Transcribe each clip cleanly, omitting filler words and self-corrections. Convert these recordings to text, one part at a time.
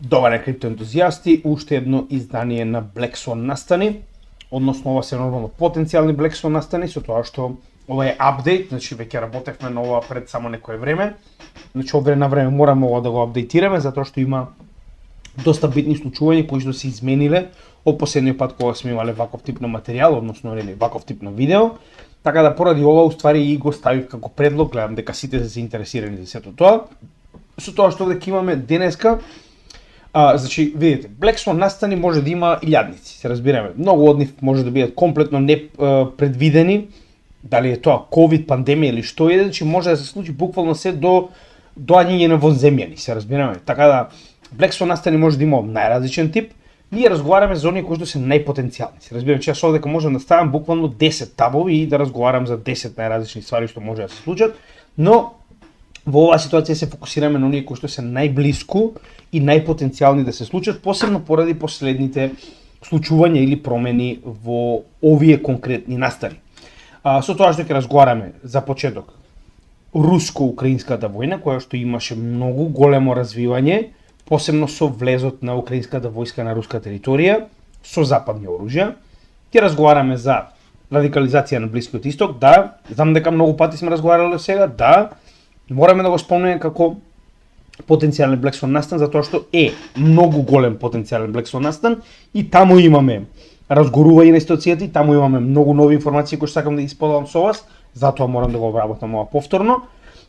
Добар криптоентузијасти, уште едно издание на Black Swan настани, односно ова се нормално потенцијални Black Swan настани, со тоа што ова е апдейт, значи веќе работевме на ова пред само некое време. Значи од време на време мораме ова да го апдейтираме затоа што има доста битни случувања кои што се измениле од последниот пат кога сме имале ваков тип на материјал, односно ваков тип на видео. Така да поради ова уствари и го ставив како предлог, гледам дека сите се заинтересирани за сето тоа. Со тоа што дека имаме денеска, значи, видите, Black Swan настани може да има илјадници, се разбираме. Многу од нив може да бидат комплетно непредвидени, дали е тоа ковид, пандемија или што е, значи може да се случи буквално се до доаѓање на вонземјани, се разбираме. Така да Black Swan настани може да има најразличен тип. Ние разговараме за оние кои што се најпотенцијални. Се разбираме, че јас овдека можам да ставам буквално 10 табови и да разговарам за 10 најразлични ствари што може да се случат, но во оваа ситуација се фокусираме на оние кои што се најблиску и најпотенцијални да се случат, посебно поради последните случувања или промени во овие конкретни настани. Со тоа што ќе разговараме за почеток руско-украинската војна, која што имаше многу големо развивање, посебно со влезот на украинската војска на руска територија, со западни оружја. Ќе разговараме за радикализација на Блискиот Исток, да, знам дека многу пати сме разговарале сега, да, мораме да го спомнеме како потенцијален Black Swan настан, затоа што е многу голем потенцијален Black Swan настан и таму имаме разгорување на ситуацијата и таму имаме многу нови информации кои сакам да ги споделам со вас, затоа морам да го обработам ова повторно.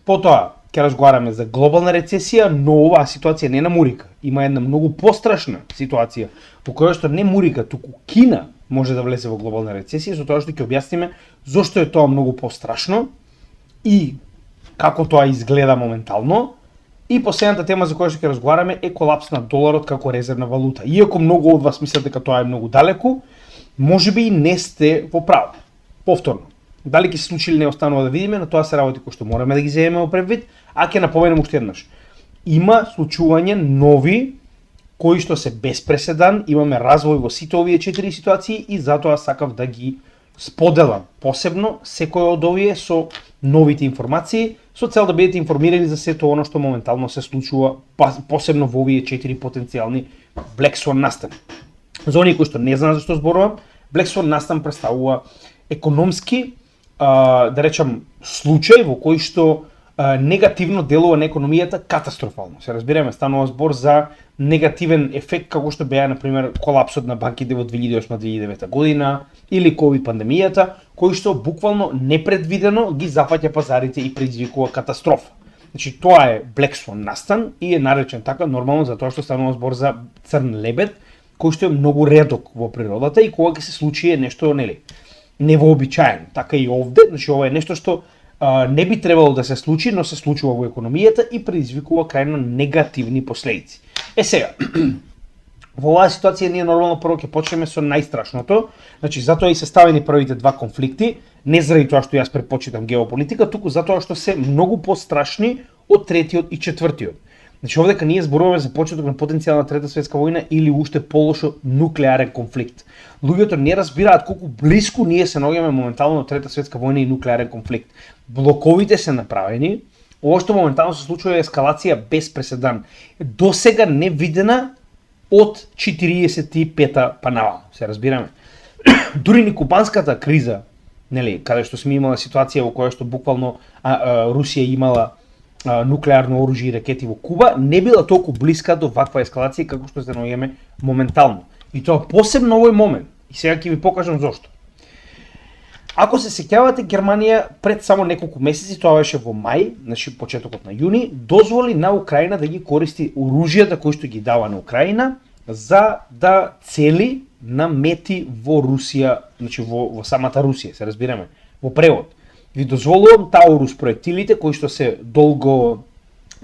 Потоа ќе разговараме за глобална рецесија, но оваа ситуација не е на Мурика. Има една многу пострашна ситуација во која што не Мурика, туку Кина може да влезе во глобална рецесија, со тоа што ќе објасниме зошто е тоа многу пострашно и како тоа изгледа моментално. И последната тема за која што ќе разговараме е колапс на доларот како резервна валута. Иако многу од вас мислат дека тоа е многу далеку, можеби и не сте во право. Повторно, дали ќе се случи или не останува да видиме, но тоа се работи кои што мораме да ги земеме во предвид, а ќе напоменем уште еднаш. Има случување нови кои што се без преседан, имаме развој во сите овие 4 ситуации и затоа сакав да ги споделам посебно секој од овие со новите информации, со цел да бидете информирани за сето оно што моментално се случува, посебно во овие 4 потенцијални Black Swan настани. За оние кои што не знаат за што зборувам, Black Swan настан представува економски, да речам, случај во кој што негативно делува на економијата катастрофално. Се разбираме, станува збор за негативен ефект како што беа на пример колапсот на банките во 2008-2009 година или ковид пандемијата, кој што буквално непредвидено ги зафаќа пазарите и предизвикува катастрофа. Значи тоа е Black Swan настан и е наречен така нормално затоа што станува збор за црн лебед, кој што е многу редок во природата и кога ќе се случи е нешто невообичаено. Така и овде, значи ова е нешто што не би требало да се случи, но се случува во економијата и предизвикува крајно негативни последици. Сега, во оваа ситуација ние нормално прво ќе почнеме со најстрашното, значи затоа и се ставени првите два конфликти, не заради тоа што јас предпочитам геополитика, туку затоа што се многу пострашни од третиот и четвртиот. Значи овдека ние зборуваме за почеток на потенцијална трета светска војна или уште полошо нуклеарен конфликт. Луѓето не разбираат колку блиску ние се наоѓаме моментално од трета светска војна и нуклеарен конфликт. Блоковите се направени, ова што моментално се случува е ескалација без преседан. Досега не видена од 45-та па наваму, се разбираме. Дури ни кубанската криза, нели, каде што сме имала ситуација во која што буквално Русија имала нуклеарно оружје и ракети во Куба, не била толку блиска до ваква ескалација како што се наоѓаме моментално. И тоа посебно овој момент. И сега ќе ви покажам зошто. Ако се сеќавате, Германија пред само неколку месеци, тоа беше во мај, значи почетокот на јуни, дозволи на Украина да ги користи оружјата кои што ги дава на Украина за да цели на мети во Русија, значи во самата Русија, се разбираме, во превод. Ви дозволувам Таурус проектилите, кои што се долго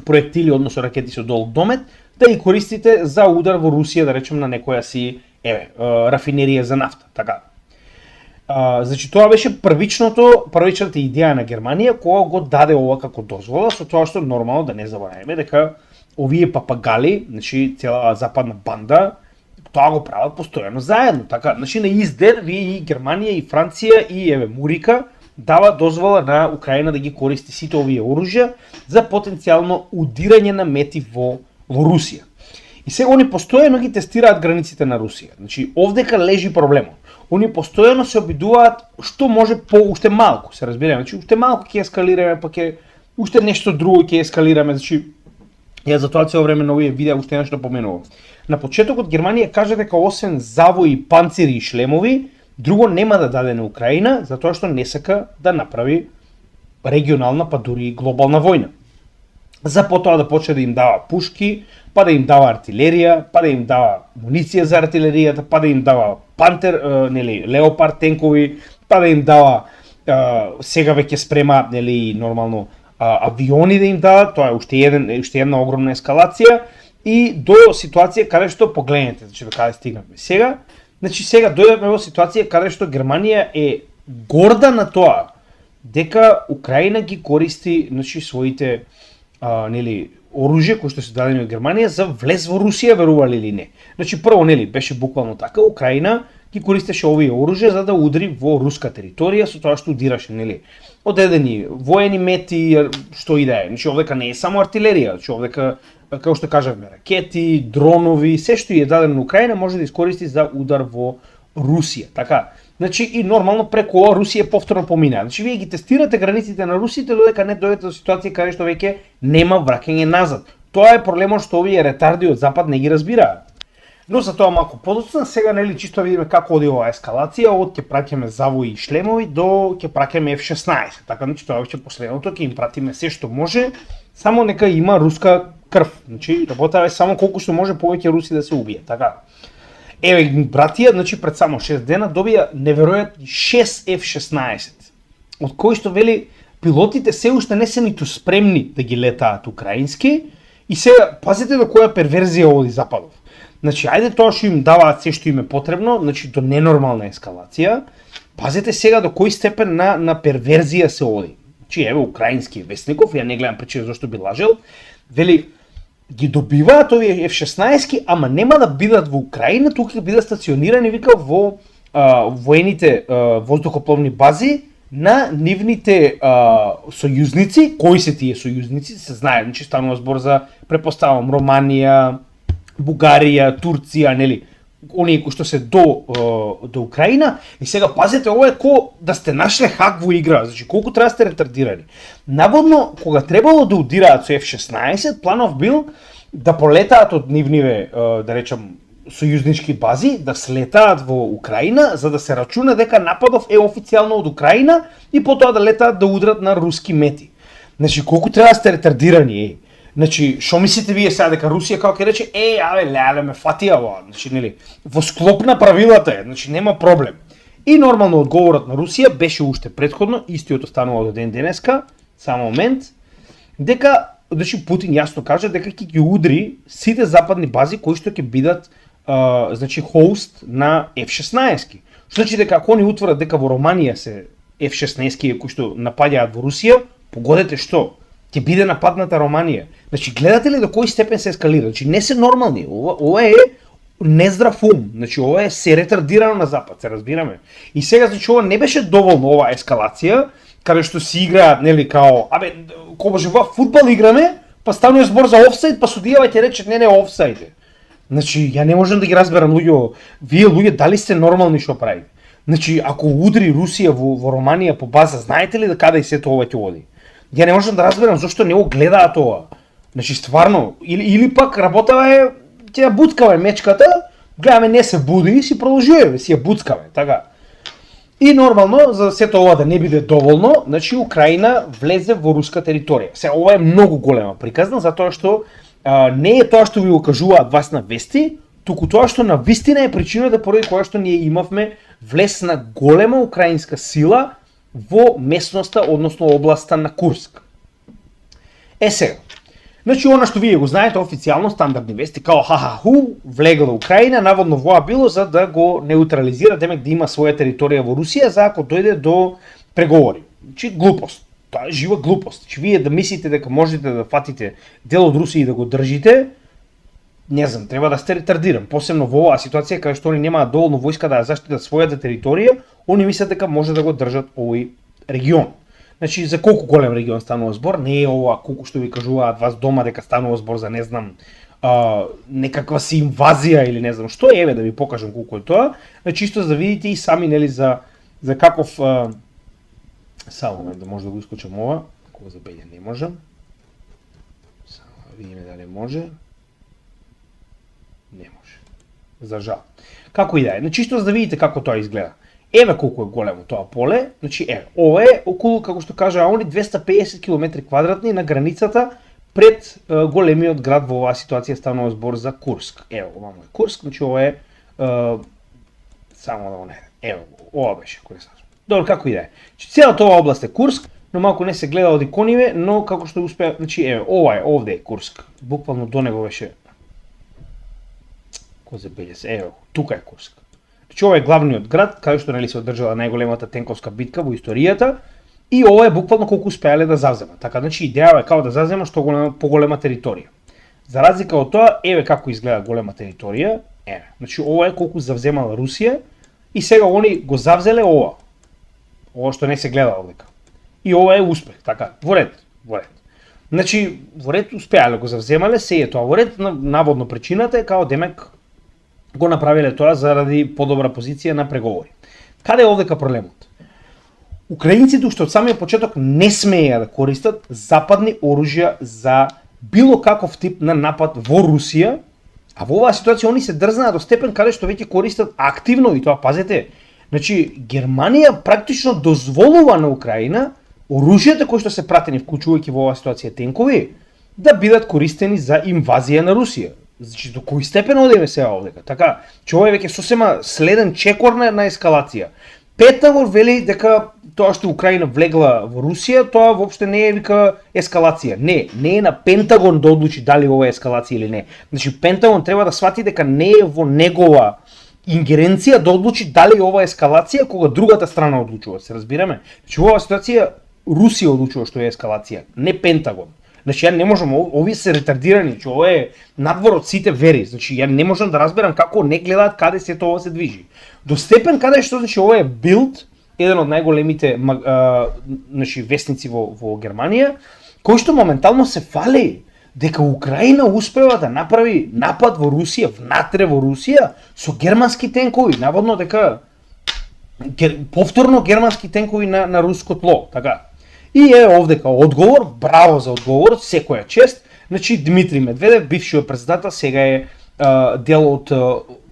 проектили, односно ракети со долг домет, да ги користите за удар во Русија, да речем на некоја си рафинерија за нафта, така. Значи тоа беше првичната идеја на Германија кога го даде ова како дозвола, со тоа што нормално да не забораваме дека овие папагали, значи цела западна банда, тоа го прават постојано заедно, така. Значи на издер вие и Германија и Франција и Мурика дава дозвола на Украина да ги користи сите овие оружја за потенцијално удирање на мети во Русија. И сега они постојано ги тестираат границите на Русија. Значи, овдека лежи проблемот. Они постојано се обидуваат што може уште малку, се разбираме. Значи, уште малку ќе ескалираме, па ќе уште нешто друго ќе ескалираме. Значи, ја затоа цело време на овие видеа уште нешто поменувам. На почетокот Германија кажа дека освен завои, панцири и шлемови, друго нема да даде на Украина, затоа што не сака да направи регионална, па дури и глобална војна. За потоа да почне да им дава пушки, па да им дава артилерија, па да им дава муниција за артилеријата, па да им дава пантер, леопард тенкови, па да им дава сега веќе спрема, нормално авиони да им дадат, тоа е уште една огромна ескалација и до ситуација каде што погледнете, значи до каде стигнавме. Сега дојдовме во ситуација каде што Германија е горда на тоа дека Украина ги користи, значи, своите оружје кои што се дадени од Германија за влез во Русија, верували или не. Значи прво беше буквално така, Украина ги користеше овие оружје за да удри во руска територија, со тоа што удираше, одедени воени мети, што и да е. Значи овдека не е само артилерија, значи овдека, како што кажавме, ракети, дронови, се што е дадено на Украина може да искористи за удар во Русија, така. Значи и нормално преку ова Русија повторно помина. Значи вие ги тестирате границите на русите додека не дојдете до ситуација каде што веќе нема враќање назад. Тоа е проблемот што овие ретарди од запад не ги разбираат. Но за тоа малку подоцна, сега чисто видиме како оди оваа ескалација, од ќе праќаме завои и шлемови до ќе праќаме F-16. Така, значи тоа веќе последното, ќе им пратиме се што може, само нека има руска крв. Значи работава само колку што може повеќе руси да се убие, така. Еве братија, значи пред само 6 дена добија неверојатни 6 F-16, од кои што вели пилотите се уште не се ниту спремни да ги летаат украински и сега пазете до која перверзија оди западов. Значи ајде тоа што им даваат се што им е потребно, значи до ненормална ескалација, пазете сега до кој степен на перверзија се оди. Значи еве украински вестников, ја не гледам причина зашто би лажел, вели ги добиваат овие F-16, ама нема да бидат во Украина, тука ќе бидат стационирани, вика, во воените воздухопловни бази на нивните сојузници. Кои се тие сојузници? Се знае, значи станува збор за, препоставам, Романија, Бугарија, Турција, оние кои што се до Украина. И сега пазете, ова е ко да сте нашле хак во игра, значи колку треба да сте ретардирани. Наводно, кога требало да удираат со F-16, планов бил да полетаат од нивниве, да речам, сојузнички бази, да слетаат во Украина, за да се рачуна дека нападов е официјално од Украина и потоа да летаат да удрат на руски мети. Значи, колку треба да сте ретардирани, Значи, шо мислите вие сега дека Русија како ќе рече, леле ме фатија ова, значи во склоп на правилата е, значи нема проблем. И нормално одговорот на Русија беше уште претходно, истиот останува до ден денеска, само момент, дека значи Путин јасно кажа дека ќе ги удри сите западни бази кои што ќе бидат значи хост на F-16. Што значи дека ако они утврдат дека во Романија се F-16 кои што напаѓаат во Русија, погодете што? Ќе биде нападната Романија. Значи, гледате ли до кој степен се ескалира? Значи, не се нормални. Ова е нездрав ум. Значи, ова е се ретардирано на запад, се разбираме. И сега, значи, ова не беше доволно оваа ескалација, каде што си играат, као, кога во фудбал играме, па станува збор за офсайд, па судијава ќе рече, не, офсайд е. Значи, ја не можам да ги разберам луѓе, вие луѓе дали сте нормални што правите? Значи, ако удри Русија во Романија по база, знаете ли да каде и сето ова ќе оди? Ја не можам да разберам зашто не го гледаат ова. Значи стварно, или пак работава е, ќе ја буцкава мечката, гледаме не се буди и си продолжуваме, си ја буцкаме, така. И нормално, за сето ова да не биде доволно, значи Украина влезе во руска територија. Се ова е многу голема приказна, затоа што не е тоа што ви го кажуваат вас на вести, туку тоа што на вистина е причината поради која што ние имавме влез на голема украинска сила во местноста, односно областа на Курск. Сега, значи она што вие го знаете официјално, стандардни вести, као ха-ха-ху, влегла Украина, наводно воа било за да го неутрализира, демек да има своја територија во Русија, за ако дојде до преговори. Значи глупост, тоа е жива глупост. Значи вие да мислите дека можете да фатите дел од Русија и да го држите, не знам, треба да сте ретардиран, посебно во оваа ситуација каде што они немаат доволно војска да ја заштитат својата територија, они мислат дека може да го држат овој регион. Значи за колку голем регион станува збор, не е ова колку што ви кажуваат вас дома дека станува збор за не знам некаква си инвазија или не знам што, еве да ви покажам колку е тоа, чисто за да видите и сами нели за каков само да може да го исклучам ова, кога за Белја не можам. Само да видиме дали може. Не може. За жал. Како и да е, чисто за да видите како тоа изгледа. Еве колку е големо тоа поле, значи еве, ова е околу, како што кажа они, 250 км квадратни на границата пред големиот град. Во оваа ситуација станува збор за Курск. Еве, ова е Курск, значи ова е само да го најдем. Еве, ова беше кој саш. Добро, како и да е. Целата оваа област е Курск, но малку не се гледа од икониве, но како што успеа, значи еве, ова е, овде е Курск. Буквално до него беше Козе Белја се, еве, тука е Курск. Значи ова е главниот град, каде што нели се одржала најголемата тенковска битка во историјата, и ова е буквално колку успеале да завземат. Така, значи идејава е како да завземат што поголема територија. За разлика од тоа, еве како изгледа голема територија, еве. Значи ова е колку завземала Русија и сега они го завзеле ова. Ова што не се гледа овдека. И ова е успех, така, во ред. Значи, во ред успеале го завземале, се е тоа во ред, наводно причината е као демек го направиле тоа заради подобра позиција на преговори. Каде е овдека проблемот? Украинците уште од самиот почеток не смееја да користат западни оружја за било каков тип на напад во Русија, а во оваа ситуација они се дрзнаа до степен каде што веќе користат активно, и тоа пазете, значи Германија практично дозволува на Украина оружјата кои што се пратени, вклучувајќи во оваа ситуација тенкови, да бидат користени за инвазија на Русија. Значи, до кој степен одиме сега овдека? Така, че ова е веќе сосема следен чекор на ескалација. Пентагон вели дека тоа што Украина влегла во Русија, тоа воопште не е вика ескалација. Не е на Пентагон да одлучи дали ова е ескалација или не. Значи, Пентагон треба да свати дека не е во негова ингеренција да одлучи дали ова е ескалација кога другата страна одлучува. Се разбираме? Значи, во оваа ситуација Русија одлучува што е ескалација, не Пентагон. Значи, ја не можам, овие се ретардирани, че ова е надвор од сите вери. Значи, ја не можам да разберам како не гледаат каде се тоа се движи. До степен каде што, значи, ова е Bild, еден од најголемите значи, вестници во Германија, кој што моментално се фали дека Украина успева да направи напад во Русија, внатре во Русија, со германски тенкови, наводно дека повторно германски тенкови на руско тло, така. И е овдека одговор, браво за одговор, секоја чест. Значи Дмитрий Медведев, бившиот председател, сега е дел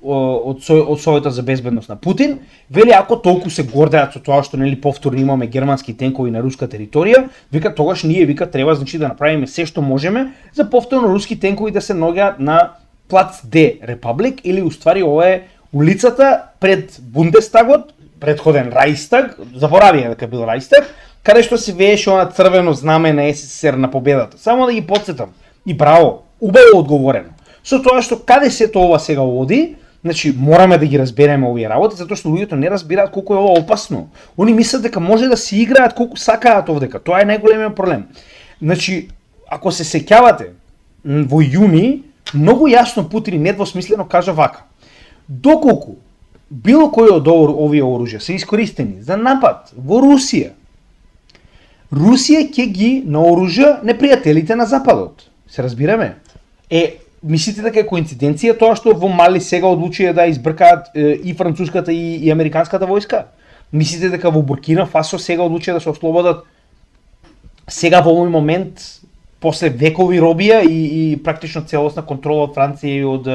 од Советот за безбедност на Путин, вели ако толку се гордеат со тоа што нели повторно имаме германски тенкови на руска територија, вика тогаш ние треба значи да направиме се што можеме за повторно руски тенкови да се наоѓаат на Плац Д Репаблик, или уствари ова е улицата пред Бундестагот, предходен Рајстаг, заборавија дека бил Рајстаг, каде што се вееше она црвено знаме на СССР на победата. Само да ги потсетам. И браво, убаво одговорено. Со тоа што каде се тоа сега оди, значи мораме да ги разбереме овие работи, затоа што луѓето не разбираат колку е ова опасно. Они мислат дека може да си играат колку сакаат овдека. Тоа е најголемиот проблем. Значи, ако се сеќавате, во јуни, многу јасно Путин недвосмислено кажа вака: доколку било кој од овие оружја се искористени за напад во Русија, Русија ќе ги наоружа непријателите на Западот. Се разбираме? Мислите дека е коинциденција тоа што во Мали сега одлучија да избркаат и француската и американската војска? Мислите дека во Буркина Фасо сега одлучија да се ослободат сега во овој момент после векови робија и практично целосна контрола од Франција и од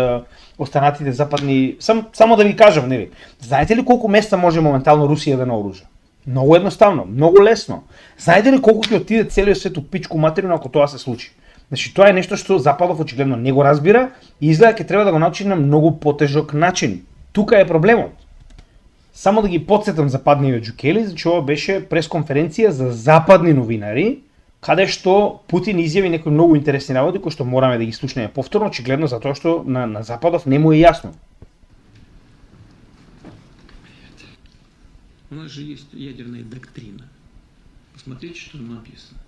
останатите западни? Само да ви кажам, нели? Знаете ли колку места може моментално Русија да наоружа? Многу едноставно, многу лесно. Знаете ли колку ќе отиде целиот свет у пичку материна ако тоа се случи? Значи тоа е нешто што Западов очигледно не го разбира и изгледа ќе треба да го научи на многу потежок начин. Тука е проблемот. Само да ги потсетам западниот Джукели, значи ова беше пресконференција за западни новинари, каде што Путин изјави некои многу интересни работи кои што мораме да ги слушнеме повторно, очигледно затоа што на Западов не му е јасно. У нас же есть ядерная доктрина. Посмотрите, что там написано.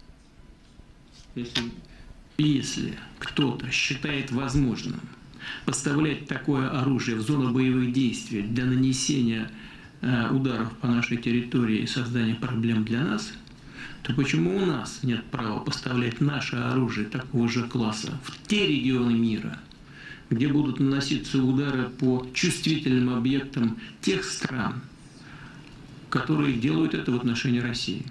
Если кто-то считает возможным поставлять такое оружие в зону боевых действий для нанесения ударов по нашей территории и создания проблем для нас, то почему у нас нет права поставлять наше оружие такого же класса в те регионы мира, где будут наноситься удары по чувствительным объектам тех стран, которые делают это в отношении России.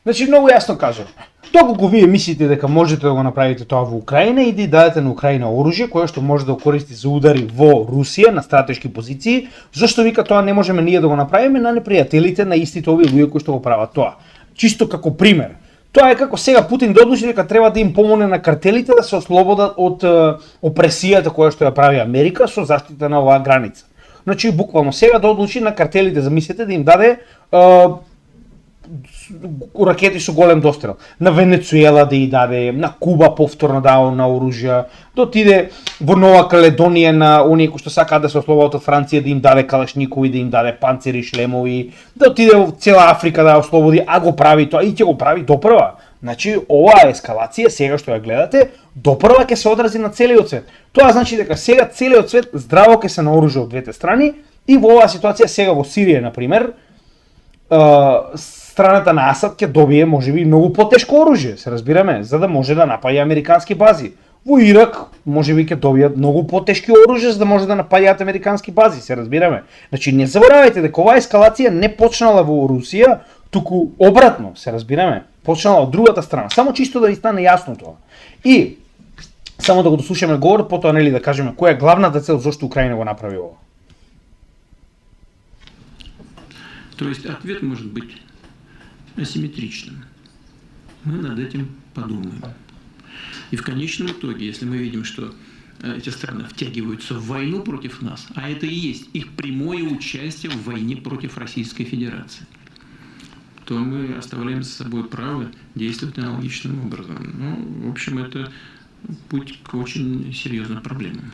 Значи многу јасно кажам. Доколку вие мислите дека можете да го направите тоа во Украина и да дадете на Украина оружје кое што може да го користи за удари во Русија на стратешки позиции, зашто вика тоа не можеме ние да го направиме на непријателите на истите овие луѓе кои што го прават тоа. Чисто како пример. Тоа е како сега Путин да одлучи дека треба да им помогне на картелите да се ослободат од опресијата која што ја прави Америка со заштита на оваа граница. Значи буквално сега да одлучи на картелите, замислете, да им даде ракети со голем дострел. На Венецуела да и даде, на Куба повторно дава на оружја, да отиде во Нова Каледонија на оние кои што сакаат да се ослободат од Франција, да им даде калашникови, да им даде панцери, шлемови, да отиде во цела Африка да ослободи, а го прави тоа и ќе го прави допрва. Значи, оваа ескалација, сега што ја гледате, допрва ќе се одрази на целиот свет. Тоа значи дека сега целиот свет здраво ќе се наоружи од двете страни и во оваа ситуација сега во Сирија, например, страната на Асад ќе добие можеби многу потешко оружје, се разбираме, за да може да напаѓа американски бази. Во Ирак можеби ќе добијат многу потешки оружје за да може да напаѓаат американски бази, се разбираме. Значи не заборавајте дека оваа ескалација не почнала во Русија, туку обратно, се разбираме, почнала од другата страна. Само чисто да ви стане јасно тоа. И само да го дослушаме говорот, потоа нели да кажеме која е главната цел зашто Украина го направи ова. То есть ответ может быть асимметричным. Мы над этим подумаем. И в конечном итоге, если мы видим, что эти страны втягиваются в войну против нас, а это и есть их прямое участие в войне против Российской Федерации, то мы оставляем за собой право действовать аналогичным образом. Ну, в общем, это путь к очень серьезным проблемам.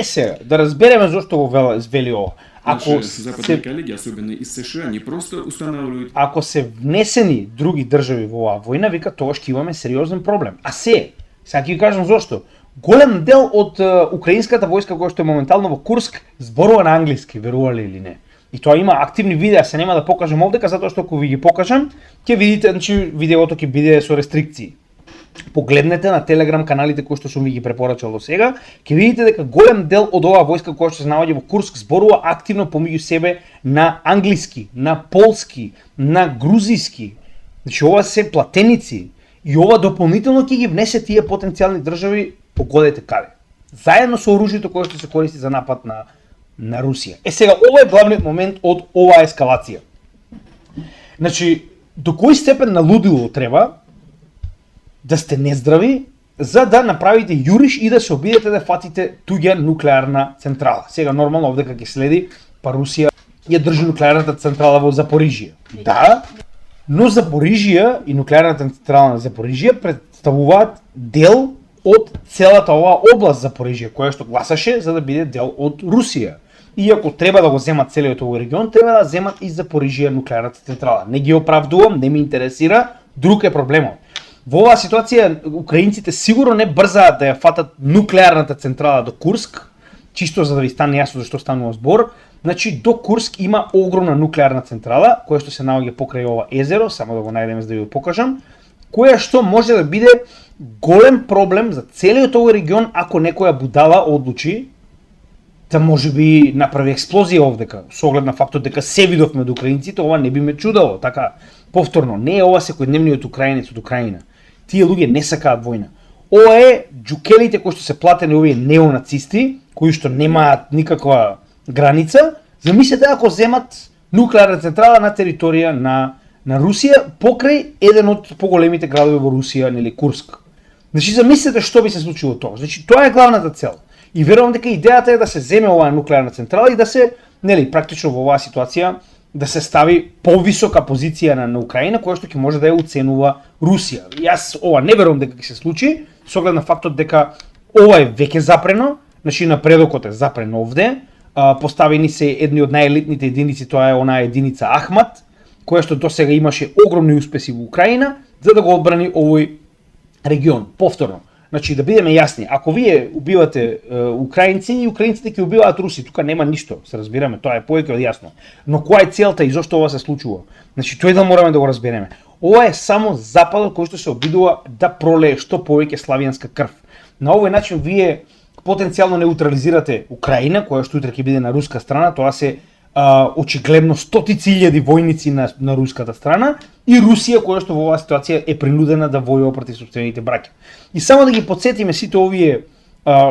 Сега, да разбереме зашто го вели ова. Наши западные коллеги, особенно из США, не просто устанавливают... Ако се внесени други држави во оваа војна, вика тоа ќе имаме сериозен проблем. А сега ќе ви кажам зошто. Голем дел од украинската војска која што е моментално во Курск зборува на англиски, верували или не. И тоа има активни видеа, се нема да покажам овдека, затоа што ако ви ги покажам, ќе видите, значи видеото ќе биде со рестрикции. Погледнете на Телеграм каналите кои што сум ви ги препорачал до сега, ќе видите дека голем дел од оваа војска која што се наоѓа во Курск зборува активно помеѓу себе на англиски, на полски, на грузиски. Значи ова се платеници и ова дополнително ќе ги внесе тие потенцијални држави погодете каде. Заедно со оружјето кое што се користи за напад на Русија. Сега ова е главниот момент од оваа ескалација. Значи до кој степен на лудило треба да сте нездрави за да направите јуриш и да се обидете да фатите туѓа нуклеарна централа. Сега нормално овдека ќе следи, па Русија ја држи нуклеарната централа во Запорижје. Да, но Запорижје и нуклеарната централа на Запорижје представуваат дел од целата оваа област Запорижје, која што гласаше за да биде дел од Русија. И ако треба да го земат целиот овој регион, треба да земат и Запорижје нуклеарната централа. Не ги оправдувам, не ме интересира, друг е проблемот. Во оваа ситуација украинците сигурно не брзаат да ја фатат нуклеарната централа до Курск, чисто за да ви стане јасно зашто станува збор. Значи до Курск има огромна нуклеарна централа која што се наоѓа покрај ова езеро, само да го најдеме за да ви го покажам, која што може да биде голем проблем за целиот овој регион ако некоја будала одлучи да можеби направи експлозија овдека, со оглед на фактот дека се видовме од украинците, ова не би ме чудало, така повторно, не е ова секојдневниот украинец од Украина. Тие луѓе не сакаат војна. Ова е џукелите кои што се платени овие неонацисти, кои што немаат никаква граница, замислете ако земат нуклеарна централа на територија на Русија покрај еден од поголемите градови во Русија, нели Курск. Значи замислете што би се случило тоа. Значи тоа е главната цел. И верувам дека идејата е да се земе оваа нуклеарна централа и да се, нели, практично во оваа ситуација да се стави повисока позиција на Украина која што ќе може да ја уценува Русија. Јас ова не верувам дека ќе се случи, со оглед на фактот дека ова е веќе запрено, значи напредокот е запрен овде, поставени се едни од најелитните единици, тоа е онаа единица Ахмат, која што досега имаше огромни успеси во Украина за да го одбрани овој регион. Повторно, значи да бидеме јасни, ако вие убивате украинци и украинците ќе убиваат руси, тука нема ништо, се разбираме, тоа е повеќе од јасно. Но која е целта и зошто ова се случува? Значи тој да мораме да го разбереме. Ова е само западот кој што се обидува да пролее што повеќе славијанска крв. На овој начин вие потенцијално неутрализирате Украина, која што утре ќе биде на руска страна, тоа се очигледно стотици илјади војници на руската страна, и Русија која што во оваа ситуација е принудена да војува против сопствените браќа. И само да ги потсетиме сите овие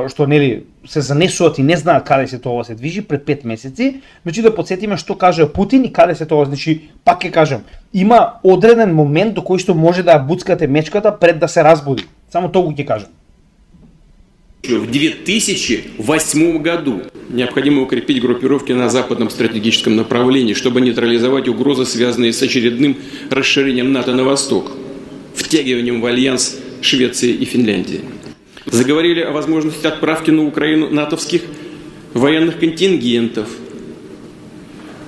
што нели се занесуваат и не знаат каде се тоа се движи пред 5 месеци, значи да потсетиме што кажа Путин и каде се тоа, значи пак ќе кажам, има одреден момент до кој што може да буцкате мечката пред да се разбуди. Само тоа ќе кажам. В 2008 году необходимо укрепить группировки на западном стратегическом направлении, чтобы нейтрализовать угрозы, связанные с очередным расширением НАТО на восток, втягиванием в альянс Швеции и Финляндии. Заговорили о возможности отправки на Украину натовских военных контингентов.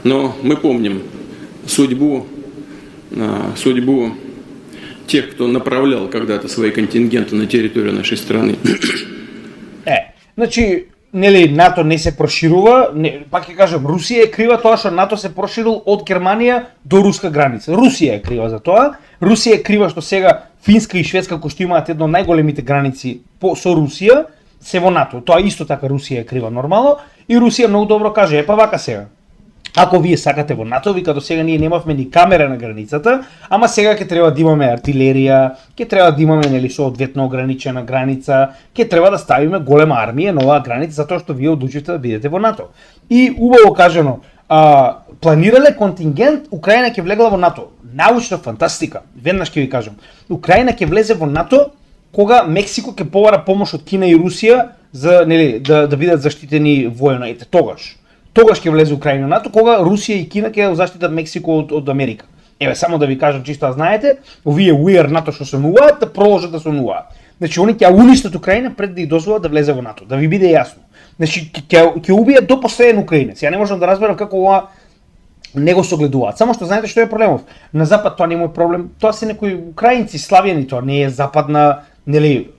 Но мы помним судьбу тех, кто направлял когда-то свои контингенты на территорию нашей страны. Значи, нели НАТО не се проширува, пак ќе кажам, Русија е крива тоа што НАТО се проширил од Германија до руска граница. Русија е крива за тоа. Русија е крива што сега Финска и Шведска, кои што имаат едно од најголемите граници со Русија, се во НАТО. Тоа исто така Русија е крива нормално, и Русија многу добро каже, па вака сега. Ако вие сакате во НАТО, вика до сега ние немавме ни камера на границата, ама сега ќе треба да имаме артилерија, ќе треба да имаме нели соодветно ограничена граница, ќе треба да ставиме голема армија на оваа граница затоа што вие одлучивте да бидете во НАТО. И убаво кажано, планирале контингент, Украина ќе влегла во НАТО. Научна фантастика. Веднаш ќе ви кажам. Украина ќе влезе во НАТО кога Мексико ќе побара помош од Кина и Русија за нели да бидат заштитени воено. Ете тогаш ќе влезе Украина на НАТО, кога Русија и Кина ќе заштитат Мексико од Америка. Еве, само да ви кажам чисто да знаете, овие уиер НАТО што се нуваат, да продолжат да се нуваат. Значи, они ќе уништат Украина пред да ја дозволат да влезе во НАТО, да ви биде јасно. Значи, ќе убијат до последен Украина. Сега не можам да разберам како ова не го согледуваат. Само што знаете што е проблемов. На запад тоа не е проблем, тоа се некои украинци, славјани, тоа не е западна, нели,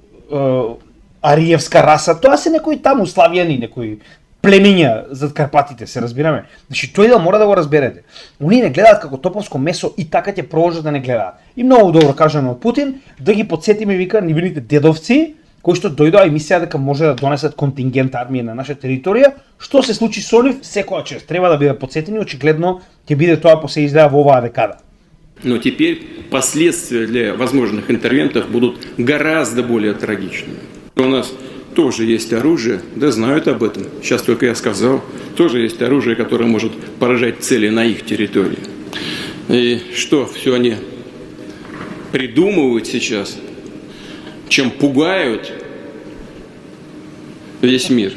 ариевска раса, тоа се некои таму славјани, некои племиња зад Карпатите, се разбираме. Значи тој да мора да го разберете. Они не гледаат како топовско месо и така ќе продолжат да не гледаат. И многу добро кажано од Путин, да ги потсетиме, вика, нивните дедовци кои што дојдоа и мислеа дека може да донесат контингент армија на наша територија, што се случи со нив секоја чест. Треба да биде потсетени, очигледно ќе биде тоа по се изгледа во оваа декада. Но теперь последствия для возможных интервентов будут гораздо более трагичными. У нас тоже есть оружие, да знают об этом. Сейчас только я сказал, тоже есть оружие, которое может поражать цели на их территории. И что все они придумывают сейчас, чем пугают весь мир,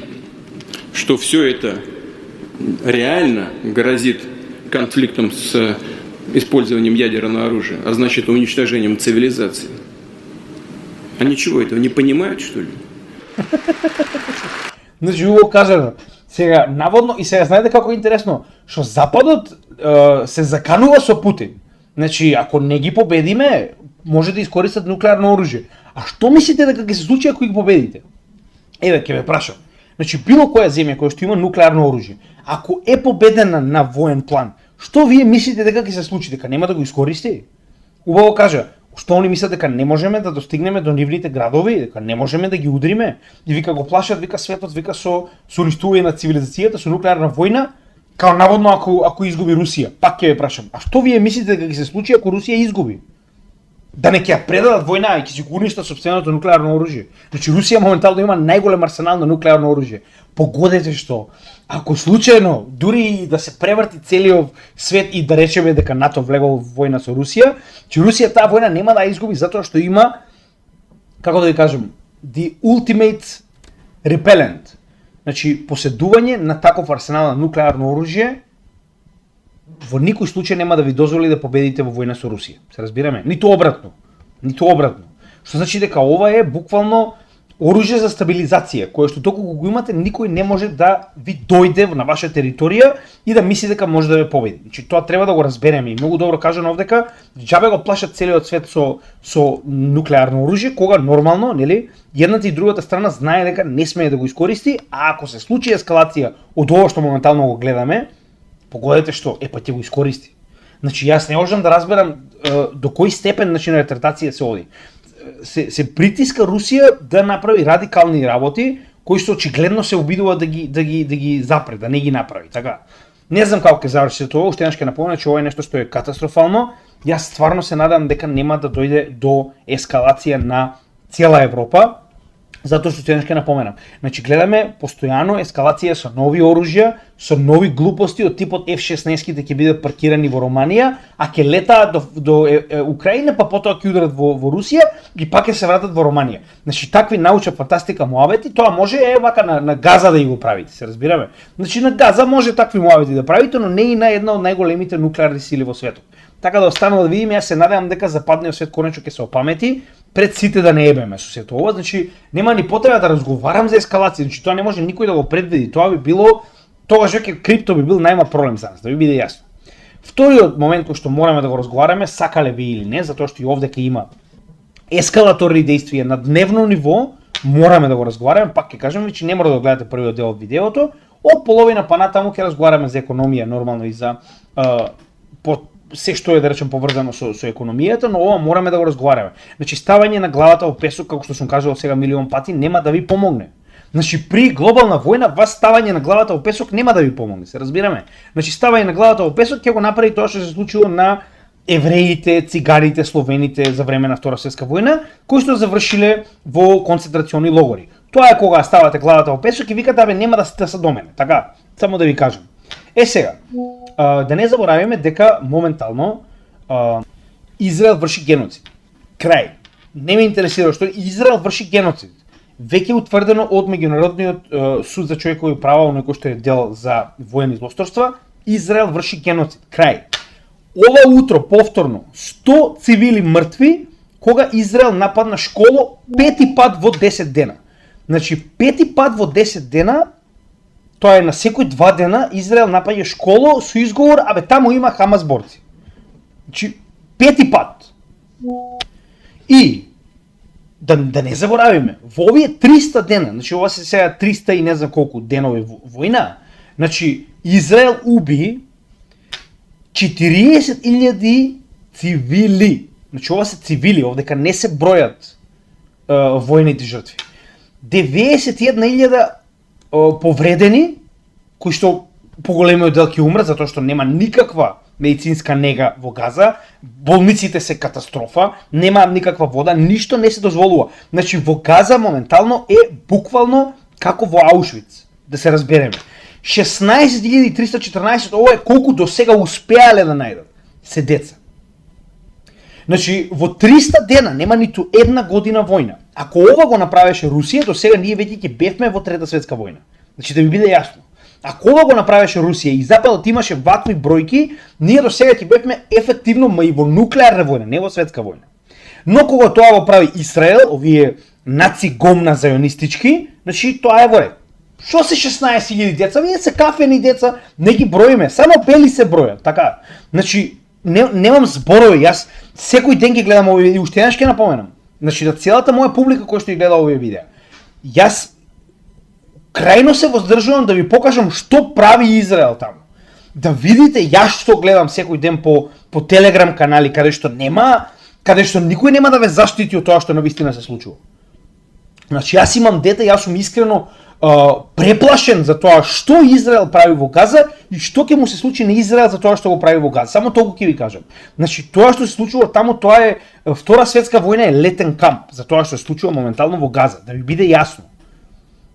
что все это реально грозит конфликтом с использованием ядерного оружия, а значит уничтожением цивилизации. Они чего, этого не понимают, что ли? Значи, го кажано. Сега, наводно, и сега знаете како е интересно, што Западот се заканува со Путин. Значи, ако не ги победиме, може да искористат нуклеарно оружје. А што мислите дека ќе се случи ако ги победите? Еве, ќе ве прашам. Значи, било која земја која што има нуклеарно оружје, ако е победена на воен план, што вие мислите дека ќе се случи? Дека нема да го искористи? Убаво кажа, што они мислат дека не можеме да достигнеме до нивните градови, дека не можеме да ги удриме, и вика го плашат, вика светот, вика со уништување на цивилизацијата, со нуклеарна војна, као наводно ако изгуби Русија. Пак ќе ве прашам, а што вие мислите дека ќе се случи ако Русија изгуби? Да не ќе ја предадат војна и ќе си го уништат сопственото нуклеарно оружје. Значи Русија моментално има најголем арсенал на нуклеарно оружје. Погодете што, ако случајно дури да се преврти целиот свет и да речеме дека НАТО влегол во војна со Русија, че Русија таа војна нема да изгуби затоа што има, како да ви кажем, the ultimate repellent. Значи поседување на таков арсенал на нуклеарно оружје во никој случај нема да ви дозволи да победите во војна со Русија. Се разбираме? Ниту обратно. Ниту обратно. Што значи дека ова е буквално оружје за стабилизација, кое што доколку го имате, никој не може да ви дојде на ваша територија и да мисли дека може да ве победи. Значи тоа треба да го разбереме и многу добро кажано овдека, џабе го плашат целиот свет со нуклеарно оружје, кога нормално, нели, едната и другата страна знае дека не смее да го искористи, а ако се случи ескалација од ова што моментално го гледаме, погодете што, па ќе го искористи. Значи јас не можам да разберам до кој степен на ретардација се оди. Се притиска Русија да направи радикални работи кои што очигледно се обидува да ги запре, да не ги направи, така. Не знам како ќе заврши тоа, уште еднаш ќе напомнам че ова е нешто што е катастрофално. Јас стварно се надам дека нема да дојде до ескалација на цела Европа, затоа што ќе напоменам. Значи гледаме постојано ескалација со нови оружја, со нови глупости од типот F-16-ките ќе бидат паркирани во Романија, а ќе летаат до Украина, па потоа ќе ударат во Русија и пак ќе се вратат во Романија. Значи такви научна фантастика муавети, тоа може вака на Газа да ги го правите, се разбираме. Значи на Газа може такви муавети да правите, но не и на една од најголемите нуклеарни сили во светот. Така да останува да видиме, јас се надевам дека западниот свет конечно ќе се опамети, пред сите да не ебеме со сето ова, значи нема ни потреба да разговарам за ескалација, значи тоа не може никој да го предвиди, тоа би било, тогаш веќе крипто би бил најма проблем за нас, да ви биде јасно. Вториот момент кој што мораме да го разговараме, сакале ви или не, затоа што и овде ќе има ескалаторни действија на дневно ниво, мораме да го разговараме, пак ќе кажам ви, че не мора да гледате првиот дел од видеото, од половина па натаму ќе разговараме за економија нормално и за се што е да речем поврзано со економијата, но ова мораме да го разговараме. Значи ставање на главата во песок, како што сум кажал сега милион пати, нема да ви помогне. Значи при глобална војна вас ставање на главата во песок нема да ви помогне, се разбираме. Значи ставање на главата во песок ќе го направи тоа што се случило на евреите, циганите, словените за време на Втора светска војна, кои што завршиле во концентрациони логори. Тоа е кога ставате главата во песок и викате абе нема да се до мене. Така, само да ви кажам. Сега, да не забораваме дека моментално Израел врши геноцид. Крај. Не ме интересира што Израел врши геноцид. Веќе утврдено од Меѓународниот суд за човекови права, оној кој што е дел за воени злосторства, Израел врши геноцид. Крај. Ова утро повторно 100 цивили мртви кога Израел нападна школо 5 пат во 10 дена. Значи 5 пат во 10 дена, тоа е на секој 2 дена Израел напаѓа школо со изговор абе таму има Хамас борци. Значи 5 пат. И да не заборавиме, во овие 300 дена, значи ова се сега 300 и не знам колку денови војна, значи Израел уби 40.000 цивили. Значи ова се цивили, овдека не се бројат војните жртви. 91.000 повредени, кои што поголемиот дел ќе умрат затоа што нема никаква медицинска нега во Газа, болниците се катастрофа, нема никаква вода, ништо не се дозволува. Значи во Газа моментално е буквално како во Аушвиц, да се разбереме. 16.314, ова е колку до сега успеале да најдат, се деца. Значи во 300 дена нема ниту една година војна. Ако ова го направеше Русија, до сега ние веќе ќе бевме во Трета светска војна. Значи да ви биде јасно. Ако ова го направеше Русија и Западот имаше вакви бројки, ние до сега ќе бевме ефективно и во нуклеарна војна, не во светска војна. Но кога тоа го прави Израел, овие наци гомна зајонистички, значи тоа е во ред. Што се 16.000 деца? Вие се кафени деца, не ги броиме, само бели се бројат, така. Значи немам зборови, јас секој ден ги гледам овие и уште еднаш ќе напоменам. Значи да целата моја публика која што ги гледа овие видеа. Јас крајно се воздржувам да ви покажам што прави Израел таму. Да видите јас што гледам секој ден по телеграм канали каде што никој нема да ве заштити од тоа што навистина се случува. Значи јас имам дете, јас сум искрено преплашен за тоа што Израел прави во Газа и што ќе му се случи на Израел за тоа што го прави во Газа. Само толку ќе ви кажам. Значи тоа што се случува таму, тоа е Втора светска војна е летен камп за тоа што се случува моментално во Газа, да ви биде јасно.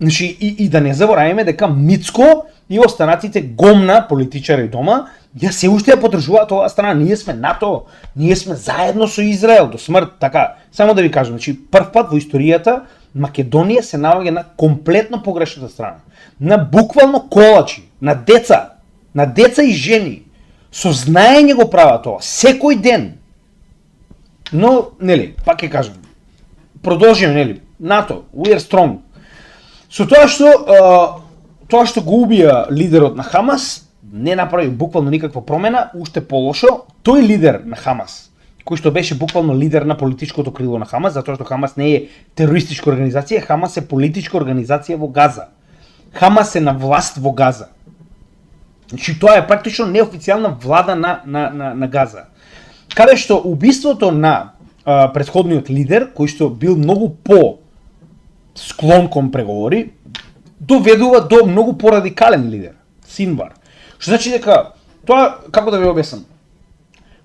Значи и да не забораваме дека Мицко и останатите гомна политичари дома, ја се уште ја поддржуваат оваа страна, ние сме НАТО, ние сме заедно со Израел до смрт, така. Само да ви кажам, значи прв пат во историјата Македонија се наоѓа на комплетно погрешната страна. На буквално колачи, на деца и жени. Со знаење го прават тоа, секој ден. Но, нели, пак ќе кажам, продолжиме, нели, НАТО, we are strong. Со тоа што го убија лидерот на Хамас, не направи буквално никаква промена, уште полошо, тој лидер на Хамас, кој што беше буквално лидер на политичкото крило на Хамас, затоа што Хамас не е терористичка организација, Хамас е политичка организација во Газа. Хамас е на власт во Газа. Значи тоа е практично неофицијална влада на Газа. Каде што убиството на предходниот лидер, кој што бил многу по склон кон преговори, доведува до многу порадикален лидер, Синвар. Што значи дека тоа, како да ви објаснам?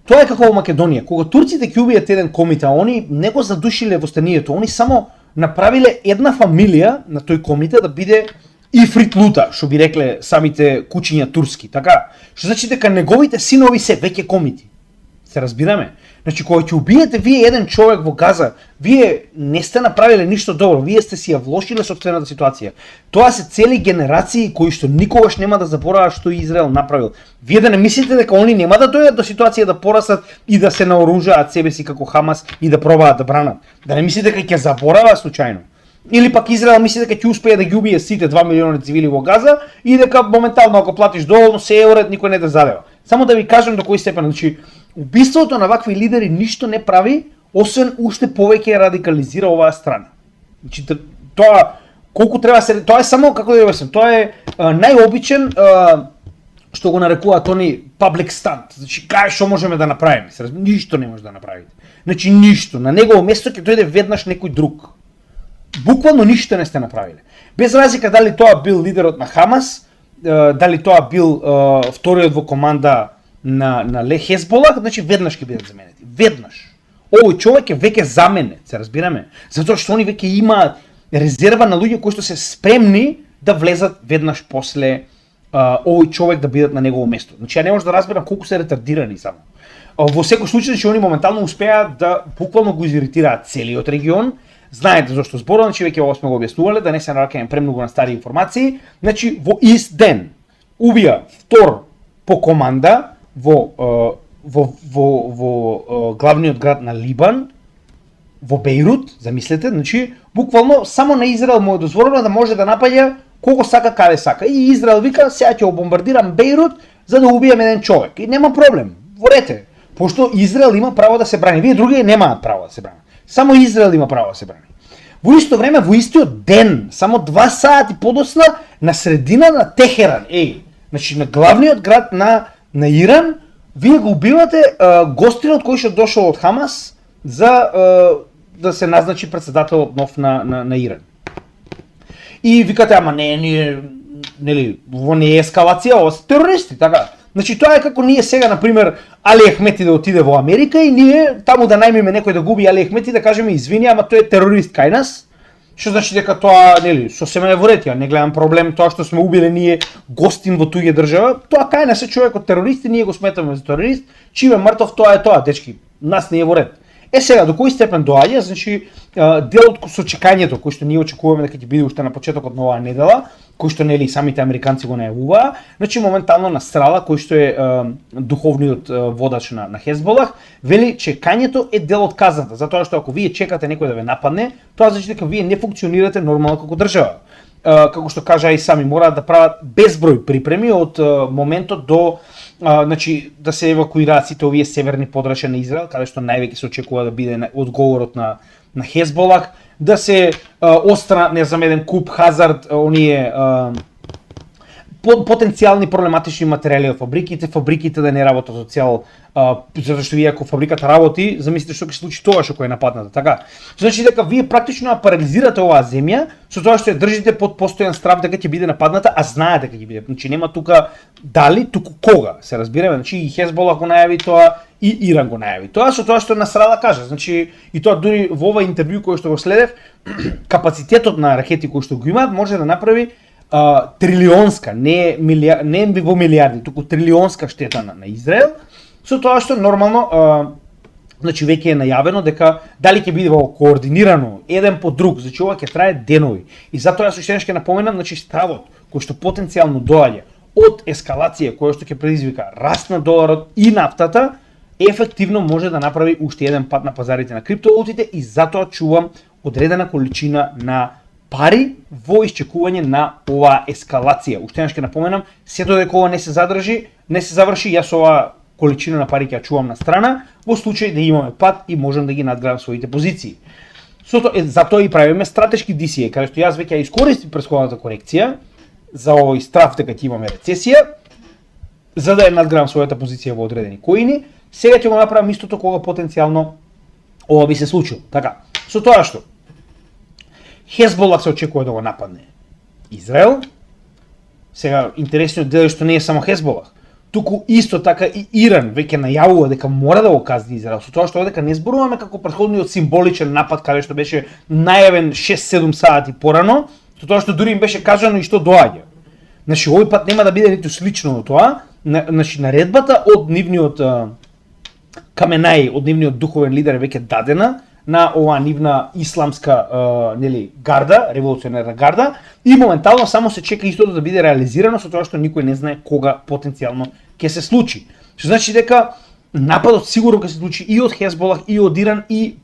Тоа е како во Македонија, кога турците ќе убијат еден комите, а они не го задушиле во станието, они само направиле една фамилија на тој комите да биде Ифрит Лута, што би рекле самите кучиња турски, така? Што значи дека неговите синови се веќе комити. Се разбираме? Значи, кога ќе убиете вие еден човек во Газа, вие не сте направиле ништо добро, вие сте си ја влошиле сопствената ситуација. Тоа се цели генерации кои што никогаш нема да заборават што Израел направил. Вие да не мислите дека они нема да дојдат до ситуација да порасат и да се наоружаат себе си како Хамас и да пробаат да бранат. Да не мислите дека ќе заборават случајно. Или пак Израел мисли дека ќе успее да ги убие сите 2 милиони цивили во Газа и дека моментално ако платиш доволно се уред никој не те задева. Само да ви кажам до кој степен, значи убиството на вакви лидери ништо не прави, освен уште повеќе радикализира оваа страна. Значи тоа колку треба се, тоа е само како да обяснам, тоа е најобичен што го нарекуваат они public stunt. Значи кај што можеме да направиме? Ништо не може да направите. Значи ништо, на негово место ќе дојде веднаш некој друг. Буквално ништо не сте направиле. Без разлика дали тоа бил лидерот на Хамас, дали тоа бил вториот во команда на Хезболах, значи веднаш ќе бидат заменети. Веднаш. Овој човек е веќе заменет, се разбираме. Затоа што они веќе имаат резерва на луѓе кои што се спремни да влезат веднаш после овој човек да бидат на негово место. Значи ја не можам да разберам колку се ретардирани само. Во секој случај, че они моментално успеаат да буквално го изиритираат целиот регион. Знаете зашто зборувам, значи веќе ова сме го објаснувале, да не се наракаме премногу на стари информации. Значи во ист ден убија втор по команда во главниот град на Либан, во Бејрут, замислете, значи буквално само на Израел му е дозволено да може да напаѓа кого сака, каде сака. И Израел вика, сега ќе бомбардирам Бејрут за да убијам еден човек. И нема проблем, ворете. Пошто Израел има право да се брани, вие други немаат право да се бранат. Само Израел има право да се брани. Во исто време, во истиот ден, само 2 сати подосна, на средина на Техеран, значи на главниот град на Иран, вие го убивате гостинот кој што дошол од Хамас за да се назначи председателот нов на Иран. И викате, ама не, ние, нели, во не е ескалација, ова се терористи, така. Значи тоа е како ние сега, например, Али Ахмети да отиде во Америка и ние таму да најмиме некој да губи Али Ахмети да кажеме извини, ама тој е терорист кај нас. Што значи дека тоа, нели, сосема е во ред, ја не гледам проблем тоа што сме убиле ние гостин во туѓа држава, тоа кај нас е човекот терорист и ние го сметаме за терорист, чим е мртов тоа е тоа, дечки, нас не е во ред. Сега, до кој степен доаѓа, значи, делот со чекањето, кој што ние очекуваме дека ќе биде уште на почетокот на оваа недела, кој што нели самите американци го најавуваа, значи моментално Насрала, кој што е духовниот водач на Хезболах, вели чекањето е дел од казната, затоа што ако вие чекате некој да ве нападне, тоа значи дека вие не функционирате нормално како држава. Како што кажа и сами, мораат да прават безброј припреми од моментот до значи да се евакуираат сите овие северни подрачја на Израел, каде што највеќе се очекува да биде одговорот на Хезболах, да се отстранат, не знам, еден куп хазард, оние потенцијални проблематични материјали од фабриките да не работат од цел, затоа што вие ако фабриката работи, замислите што ќе случи тоа што кој е нападната, така. Значи дека вие практично парализирате оваа земја со тоа што ја држите под постојан страв дека ќе биде нападната, а знаете дека ќе биде. Значи нема тука дали, туку кога, се разбираме. Значи и Хезболах го најави тоа, и Иран го најави. Тоа со тоа што Насрала кажа, значи и тоа дури во ова интервју кој што го следев, капацитетот на ракети кои што го имаат може да направи трилионска, не во милиарди, туку трилионска штета на Израел, со тоа што нормално значи веќе е најавено дека дали ќе биде координирано еден по друг, значи ова ќе трае денови. И затоа јас уште ќе напоменам, значи стравот кој што потенцијално доаѓа од ескалација која што ќе предизвика раст на доларот и нафтата, ефективно може да направи уште еден пат на пазарите на криптовалутите и затоа чувам одредена количина на пари во исчекување на оваа ескалација. Уште ќе напоменам, се додека ова не се заврши, јас оваа количина на пари ќе ја чувам на страна, во случај да имаме пат и можам да ги надградам своите позиции. Затоа и правиме стратешки DCA, каде што јас веќе ја искористив претходната корекција за овој страф дека ќе имаме рецесија, за да ја надградам својата позиција во одредени коини. Сега ќе го направам истото кога потенцијално ова би се случило. Така, со тоа што Хезболах се очекува да го нападне Израел. Сега, интересниот дел е што не е само Хезболах, туку исто така и Иран веќе најавува дека мора да го казни Израел, со тоа што дека не зборуваме како претходниот символичен напад каде што беше најавен 6-7 сати порано, со тоа што дури им беше кажано и што доаѓа. Значи, овој пат нема да биде ниту слично од тоа, значи наредбата од нивниот Каменај, од нивниот духовен лидер е веќе дадена на оваа нивна исламска гарда, револуционерна гарда, и моментално само се чека истото да биде реализирано со тоа што никој не знае кога потенцијално ќе се случи. Што значи дека нападот сигурно ќе се случи и од Хезболах и од Иран и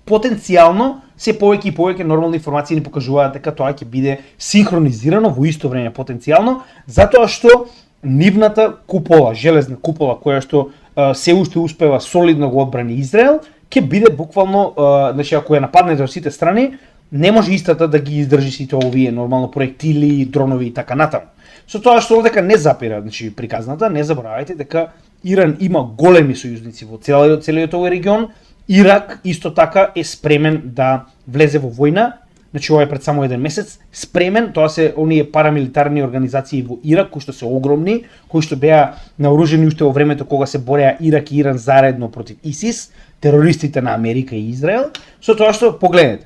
потенцијално се повеќе и повеќе нормални информации ни покажуваат дека тоа ќе биде синхронизирано во исто време потенцијално, затоа што нивната купола, железна купола која што се уште успева солидно го одбрани Израел, ќе биде буквално, значи ако ја нападнете од сите страни, не може истата да ги издржи сите овие нормално проектили, дронови и така натаму. Со тоа што овдека не запира, значи приказната, не заборавајте дека Иран има големи сојузници во целиот овој регион. Ирак исто така е спремен да влезе во војна, значи ова е пред само еден месец, спремен, тоа се оние парамилитарни организации во Ирак кои што се огромни, кои што беа наоружени уште во времето кога се бореа Ирак и Иран заедно против ИСИС, терористите на Америка и Израел, со тоа што погледнете.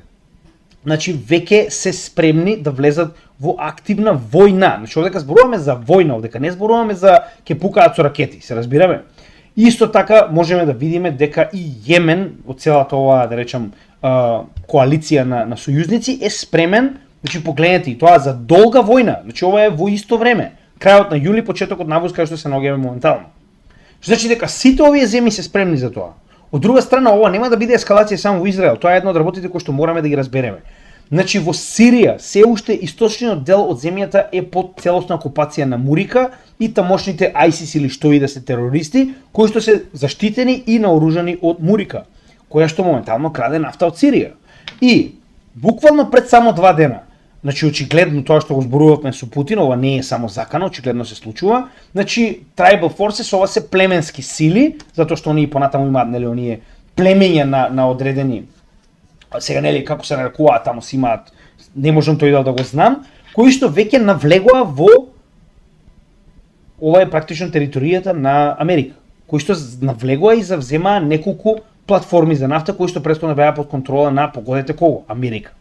Значи веќе се спремни да влезат во активна војна. Значи овдека зборуваме за војна, овдека не зборуваме за ќе пукаат со ракети, се разбираме. Исто така можеме да видиме дека и Јемен од целата оваа, да речам, коалиција на сојузници е спремен, значи погледнете и тоа за долга војна. Значи ова е во исто време, крајот на јули, почетокот на август, кај што се наоѓаме моментално. Што значи дека сите овие земји се спремни за тоа. Од друга страна, ова нема да биде ескалација само во Израел, тоа е една од работите кои што мораме да ги разбереме. Значи во Сирија се уште источниот дел од земјата е под целосна окупација на Мурика и тамошните ISIS или што и да се терористи, кои што се заштитени и наоружани од Мурика, која што моментално краде нафта од Сирија. И буквално пред само 2 дена, значи очигледно тоа што го зборувавме со Путин, ова не е само закана, очигледно се случува. Значи Tribal Forces ова се племенски сили, затоа што оние понатаму имаат оние племења на одредени, сега нели како се нарекуваат таму си имаат, не можам тој да го знам, кои што веќе навлегоа во ова е практично територијата на Америка, кои што навлегоа и завземаа неколку платформи за нафта кои што престана беа под контрола на погодете кого? Америка.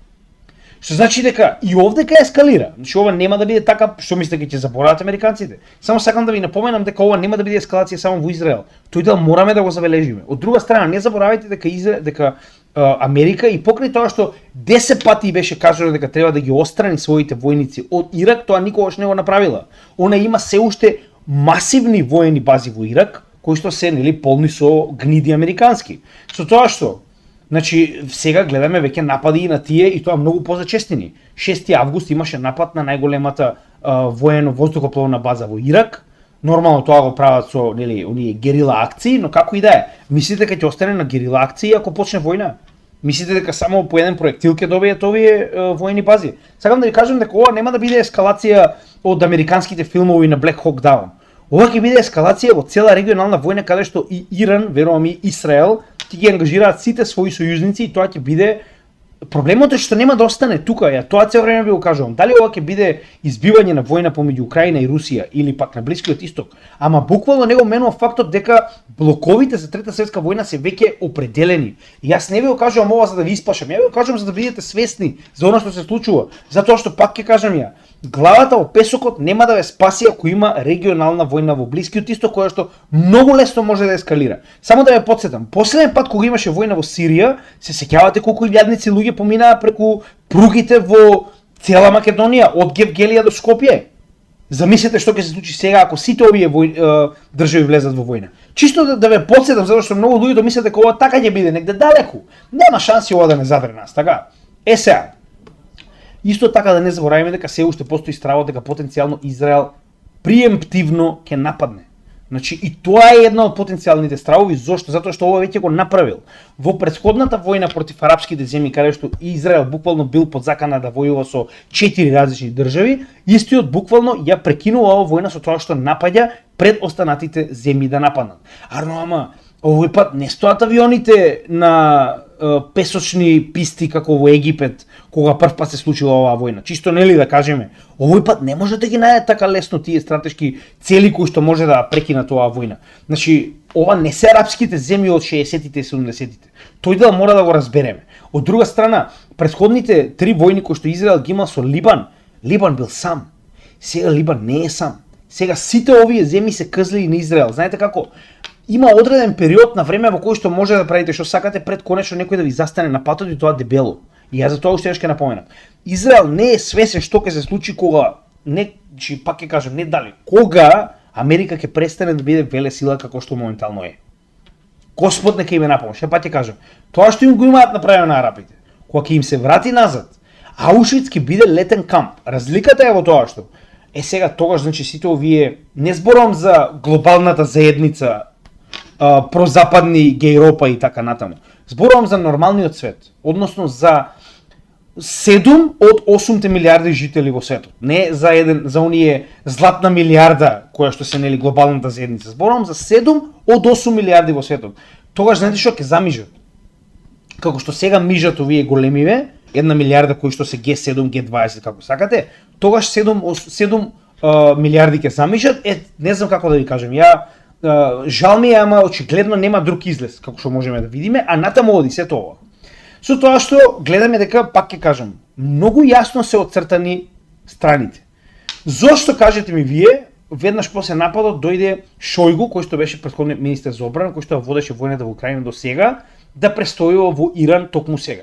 Што значи дека и овдека ескалира. Значи ова нема да биде така, што мислите ќе заборават американците. Само сакам да ви напоменам дека ова нема да биде ескалација само во Израел. Тој дел мораме да го забележиме. Од друга страна, не заборавајте дека Америка и покрај тоа што 10 пати беше кажано дека треба да ги отстрани своите војници од Ирак, тоа никогаш не го направила. Она има се уште масивни воени бази во Ирак, кои што се полни со гниди американски. Со тоа што значи, сега гледаме веќе напади и на тие и тоа многу позачестени. 6 август имаше напад на најголемата воено-воздухопловна база во Ирак. Нормално тоа го прават со оние герила акции, но како и да е. Мислите дека ќе остане на герила акции ако почне војна? Мислите дека само по еден проектил ќе добијат овие воени бази? Сакам да ви кажам дека ова нема да биде ескалација од американските филмови на Black Hawk Down. Ова ќе биде ескалација во цела регионална војна каде што и Иран, верувам и Израел, ќе ги ангажираат сите своји сојузници и тоа ќе биде. Проблемот е што нема да остане тука, ја тоа цел време ви го кажувам. Дали ова ќе биде избивање на војна помеѓу Украина и Русија или пак на Блискиот Исток, ама буквално него менува фактот дека блоковите за Трета светска војна се веќе определени. И јас не ви го кажувам ова за да ви исплашам, ја ви го кажувам за да бидете свесни за она што се случува, затоа што пак ќе кажам ја, главата во песокот нема да ве спаси ако има регионална војна во Блискиот Исток која што многу лесно може да ескалира. Само да ве потсетам, последен пат кога имаше војна во Сирија, се сеќавате колку илјадници луѓе поминаа преку пругите во цела Македонија, од Гевгелија до Скопје. Замислете што ќе се случи сега ако сите овие држави влезат во војна. Чисто да ве потсетам, затоа што многу луѓе мислат дека ова така ќе биде негде далеку. Нема шанси ова да не задре нас, така? Сега. Исто така да не забораваме дека се уште постои стравот дека потенцијално Израел приемптивно ќе нападне. Значи и тоа е една од потенцијалните стравови, зошто? Затоа што ова веќе го направил. Во претходната војна против арапските земји, каде што Израел буквално бил под закана да војува со 4 различни држави, истиот буквално ја прекинува оваа војна со тоа што напаѓа пред останатите земји да нападнат. Ама овој пат не стоат авионите на песочни писти како во Египет кога прв пат се случила оваа војна. Чисто нели да кажеме, овој пат не може да ги најде така лесно тие стратешки цели кои што може да прекинат оваа војна. Значи, ова не се арапските земји од 60-тите и 70-тите. Тој дел мора да го разбереме. Од друга страна, претходните 3 војни кои што Израел ги има со Либан, Либан бил сам. Сега Либан не е сам. Сега сите овие земји се кзлили на Израел. Знаете како? Има одреден период на време во кој што може да правите што сакате пред конечно некој да ви застане на патот и тоа дебело. И јас за тоа уште ќе напоменам. Израел не е свесен што ќе се случи кога не, пак ќе кажам, не дали, кога Америка ќе престане да биде велесила како што моментално е. Господ нека им напомне. Ше пак ќе кажам, тоа што им го имаат направено на арапите, кога ќе им се врати назад, Аушвиц ќе биде летен камп. Разликата е во тоа што сега тогаш значи сите овие не зборувам за глобалната заедница прозападни гејропа и така натаму. Зборувам за нормалниот свет, односно за 7 од 8 милиарди жители во светот. Не за оние златна милиарда која што се нели глобалната заедница. Зборувам за 7 од 8 милиарди во светот. Тогаш знаете што ќе замижат. Како што сега мижат овие големиве, 1 милиарда кои што се G7, G20 како сакате, тогаш 7 милиарди ќе замижат. Не знам како да ви кажам. Жал ми е, ама очигледно нема друг излез, како што можеме да видиме, а натаму оди сето ова. Со тоа што гледаме дека, пак ќе кажам, многу јасно се оцртани страните. Зошто, кажете ми вие, веднаш после нападот дојде Шојгу, кој што беше претходниот министер за одбрана, кој што водеше војната во Украина до сега, да престојува во Иран токму сега.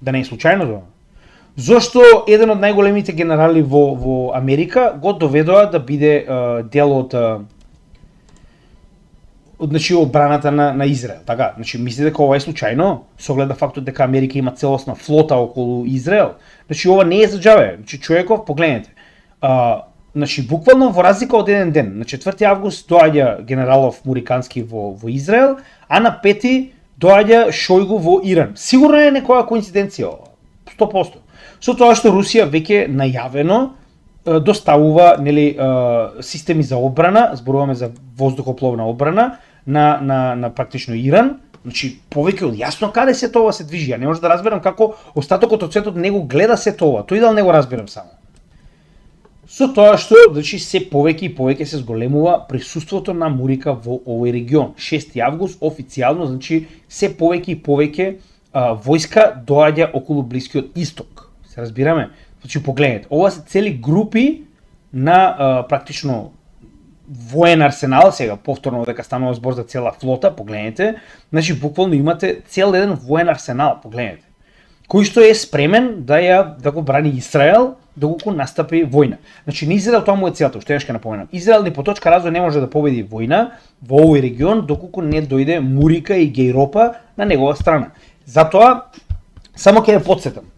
Да не е случајно тоа. Зошто еден од најголемите генерали во Америка го доведоа да биде дел од значи одбраната на Израел. Така, значи мислите дека ова е случајно, со оглед на фактот дека Америка има целосна флота околу Израел. Значи ова не е за џабе. Значи човеков, погледнете. Значи буквално во разлика од еден ден, на 4 август доаѓа генералов Мурикански во Израел, а на 5 доаѓа Шојгу во Иран. Сигурно е некоја коинциденција ова. 100%. Со тоа што Русија веќе најавено доставува нели системи за одбрана, зборуваме за воздухопловна одбрана на практично Иран. Значи повеќе од јасно каде се тоа се движи. Ја не може да разберам како остатокот од светот не го гледа се тоа. Тој дал не го разберам само. Со тоа што значи се повеќе и повеќе се зголемува присуството на Мурика во овој регион. 6 август официјално значи се повеќе и повеќе војска доаѓа околу Блискиот исток. Се разбираме? Значи погледнете, ова се цели групи на практично воен арсенал, сега повторно дека станува збор за цела флота, погледнете, значи буквално имате цел еден воен арсенал, погледнете, кој што е спремен да го брани Израел доколку настапи војна. Значи на Израел тоа му е целта, што ја ќе напоменам. Израел ни по точка развој не може да победи војна во овој регион доколку не дојде Мурика и Гејропа на негова страна. Затоа само ќе ве потсетам.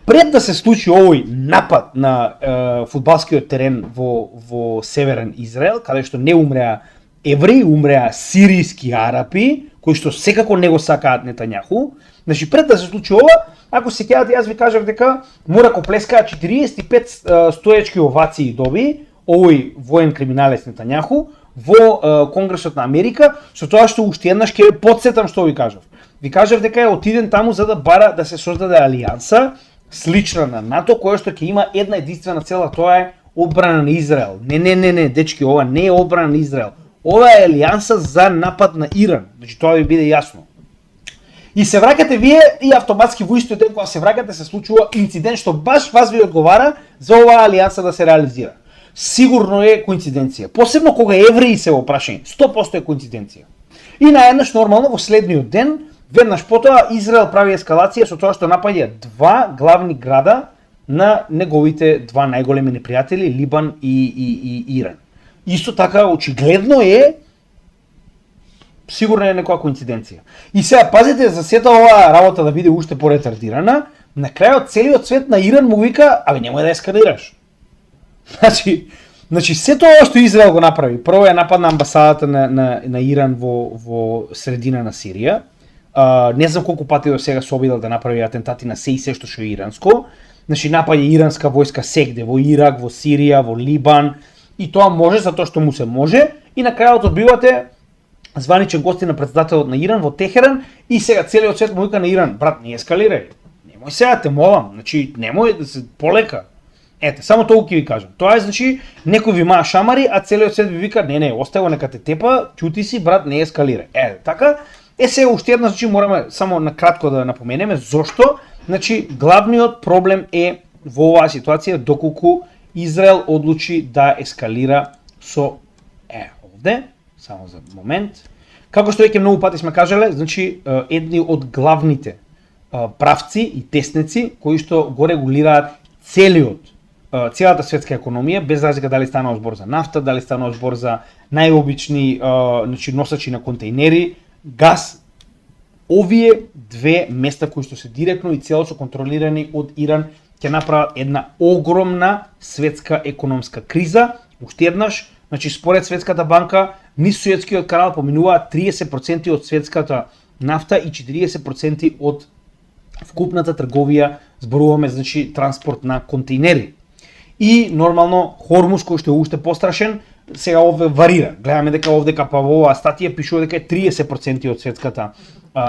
Пред да се случи овој напад на фудбалскиот терен во северен Израел, каде што не умреа евреи, умреа сиријски арапи, кои што секако не го сакаат Нетањаху, значи пред да се случи ова, ако се сеќавате, јас ви кажав дека мора ко плескаа 45 стоечки овации доби овој воен криминалец Нетањаху во Конгресот на Америка, со тоа што уште еднаш ќе ве потсетам што ви кажав. Ви кажав дека е отиден таму за да бара да се создаде алијанса слична на НАТО, која што ќе има една единствена цела, тоа е одбрана на Израел. Не, дечки, ова не е одбрана на Израел. Ова е алијанса за напад на Иран. Значи тоа ви биде јасно. И се враќате вие и автоматски во истиот ден кога се враќате се случува инцидент што баш вас ви одговара за оваа алијанса да се реализира. Сигурно е коинциденција. Посебно кога евреи се во прашање. 100% е коинциденција. И наеднаш нормално во следниот ден веднаш потоа Израел прави ескалација со тоа што напаѓа два главни града на неговите два најголеми непријатели, Либан и Иран. Исто така очигледно е сигурно е некоја коинциденција. И сега пазите за сета оваа работа да биде уште поретардирана, на крајот целиот свет на Иран му вика, абе немој да ескалираш. Значи сето ова што Израел го направи, прво ја нападна амбасадата на Иран во средина на Сирија. Не знам колку пати до сега се обидел да направи атентати на се што е иранско. Значи напаѓа иранска војска сегде во Ирак, во Сирија, во Либан, и тоа може затоа што му се може, и на крајот одбивате званичен гостин на претседателот на Иран во Техеран и сега целиот свет му вика на Иран, брат, не ескалирај. Немој сега, те молам, значи немој да се полека. Ете, само толку ќе ви кажам. Тоа е значи некој ви маа шамари, а целиот свет ви вика не, остави го нека те тепа, ќути си брат, не ескалирај. Така. Сега уште една значи мораме само на кратко да напоменеме зошто. Значи главниот проблем е во оваа ситуација доколку Израел одлучи да ескалира со овде, само за момент. Како што веќе многу пати сме кажале, значи едни од главните правци и теснеци кои што го регулираат целата светска економија, без разлика дали станува збор за нафта, дали станува збор за најобични значи носачи на контейнери, газ. Овие две места кои што се директно и целосно контролирани од Иран ќе направат една огромна светска економска криза. Уште еднаш, значи според Светската банка, низ Суетскиот канал поминуваат 30% од светската нафта и 40% од вкупната трговија, зборуваме значи транспорт на контейнери. И нормално Хормуз кој што е уште пострашен, сега овде варира. Гледаме дека овдека па во оваа статија пишува дека е 30% од светската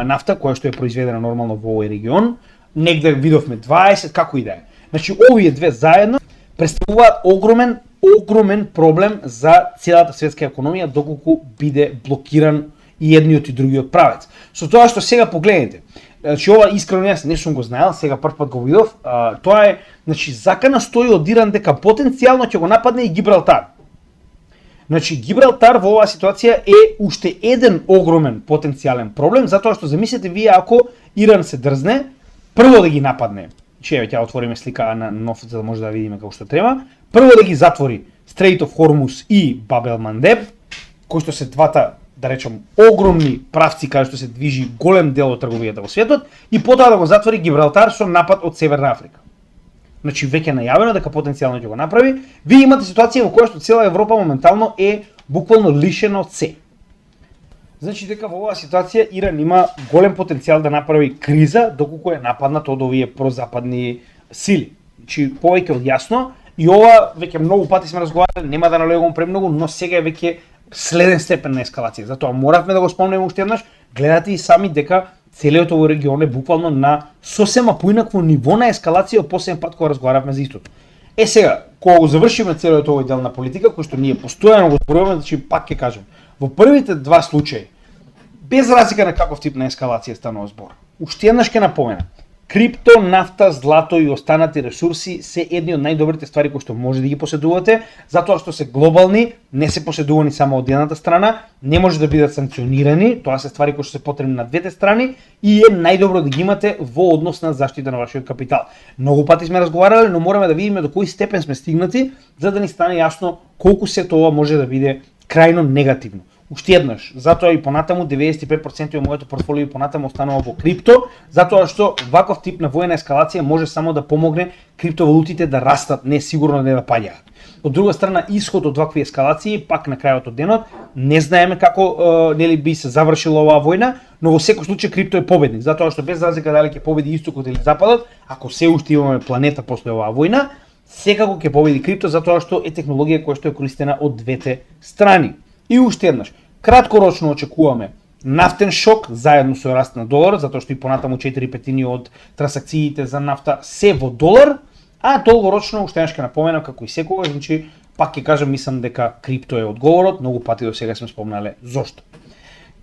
нафта која што е произведена нормално во овој регион. Негде видовме 20, како и да е. Значи овие две заедно представуваат огромен проблем за целата светска економија доколку биде блокиран и едниот и другиот правец. Со тоа што сега погледнете, значи ова искрено јас не сум го знаел, сега прв пат го видов, тоа е, значи закана стои од Иран дека потенцијално ќе го нападне и Гибралтар. Значи Гибралтар во оваа ситуација е уште еден огромен потенцијален проблем, затоа што замислете вие ако Иран се дрзне, прво да ги нападне. Че ќе отвориме слика на нов за да може да видиме како што треба. Прво да ги затвори Strait of Hormuz и Баб ел-Мандеб, кои што се двата, да речем, огромни правци каде што се движи голем дел од трговијата во светот, и потоа да го затвори Гибралтар со напад од Северна Африка. Значи веќе најавено дека потенцијално ќе го направи. Вие имате ситуација во која што цела Европа моментално е буквално лишена од се. Значи дека во оваа ситуација Иран има голем потенцијал да направи криза доколку е нападнат од овие прозападни сили. Значи повеќе од јасно и ова веќе многу пати сме разговарале, нема да налегувам премногу, но сега е веќе следен степен на ескалација. Затоа моравме да го спомнеме уште еднаш. Гледате и сами дека целиот овој регион е буквално на сосема поинакво ниво на ескалација од последен пат кога разговаравме за истото. Сега, кога го завршиме целиот овој дел на политика, кој што ние постојано го зборуваме, значи пак ќе кажам, во првите два случаи, без разлика на каков тип на ескалација станува збор, уште еднаш ќе напомена, крипто, нафта, злато и останати ресурси се едни од најдобрите ствари кои што може да ги поседувате, затоа што се глобални, не се поседувани само од едната страна, не може да бидат санкционирани, тоа се ствари кои што се потребни на двете страни и е најдобро да ги имате во однос на заштита на вашиот капитал. Многу пати сме разговарале, но мораме да видиме до кој степен сме стигнати за да ни стане јасно колку се тоа може да биде крајно негативно. Уште еднаш, затоа и понатаму 95% од моето портфолио и понатаму останува во крипто, затоа што ваков тип на воена ескалација може само да помогне криптовалутите да растат, не сигурно не да паѓаат. Од друга страна, исход од вакви ескалации, пак на крајот од денот, не знаеме како нели би се завршила оваа војна, но во секој случај крипто е победник, затоа што без разлика дали ќе победи истокот или западот, ако се уште имаме планета после оваа војна, секако ќе победи крипто затоа што е технологија која што е користена од двете страни. И уште еднаш, краткорочно очекуваме нафтен шок заедно со раст на долар, затоа што и понатаму 4/5 од трансакциите за нафта се во долар, а долгорочно уште еднаш ќе напоменам како и секогаш, значи пак ќе кажам мислам дека крипто е одговорот, многу пати до сега сме спомнале зошто.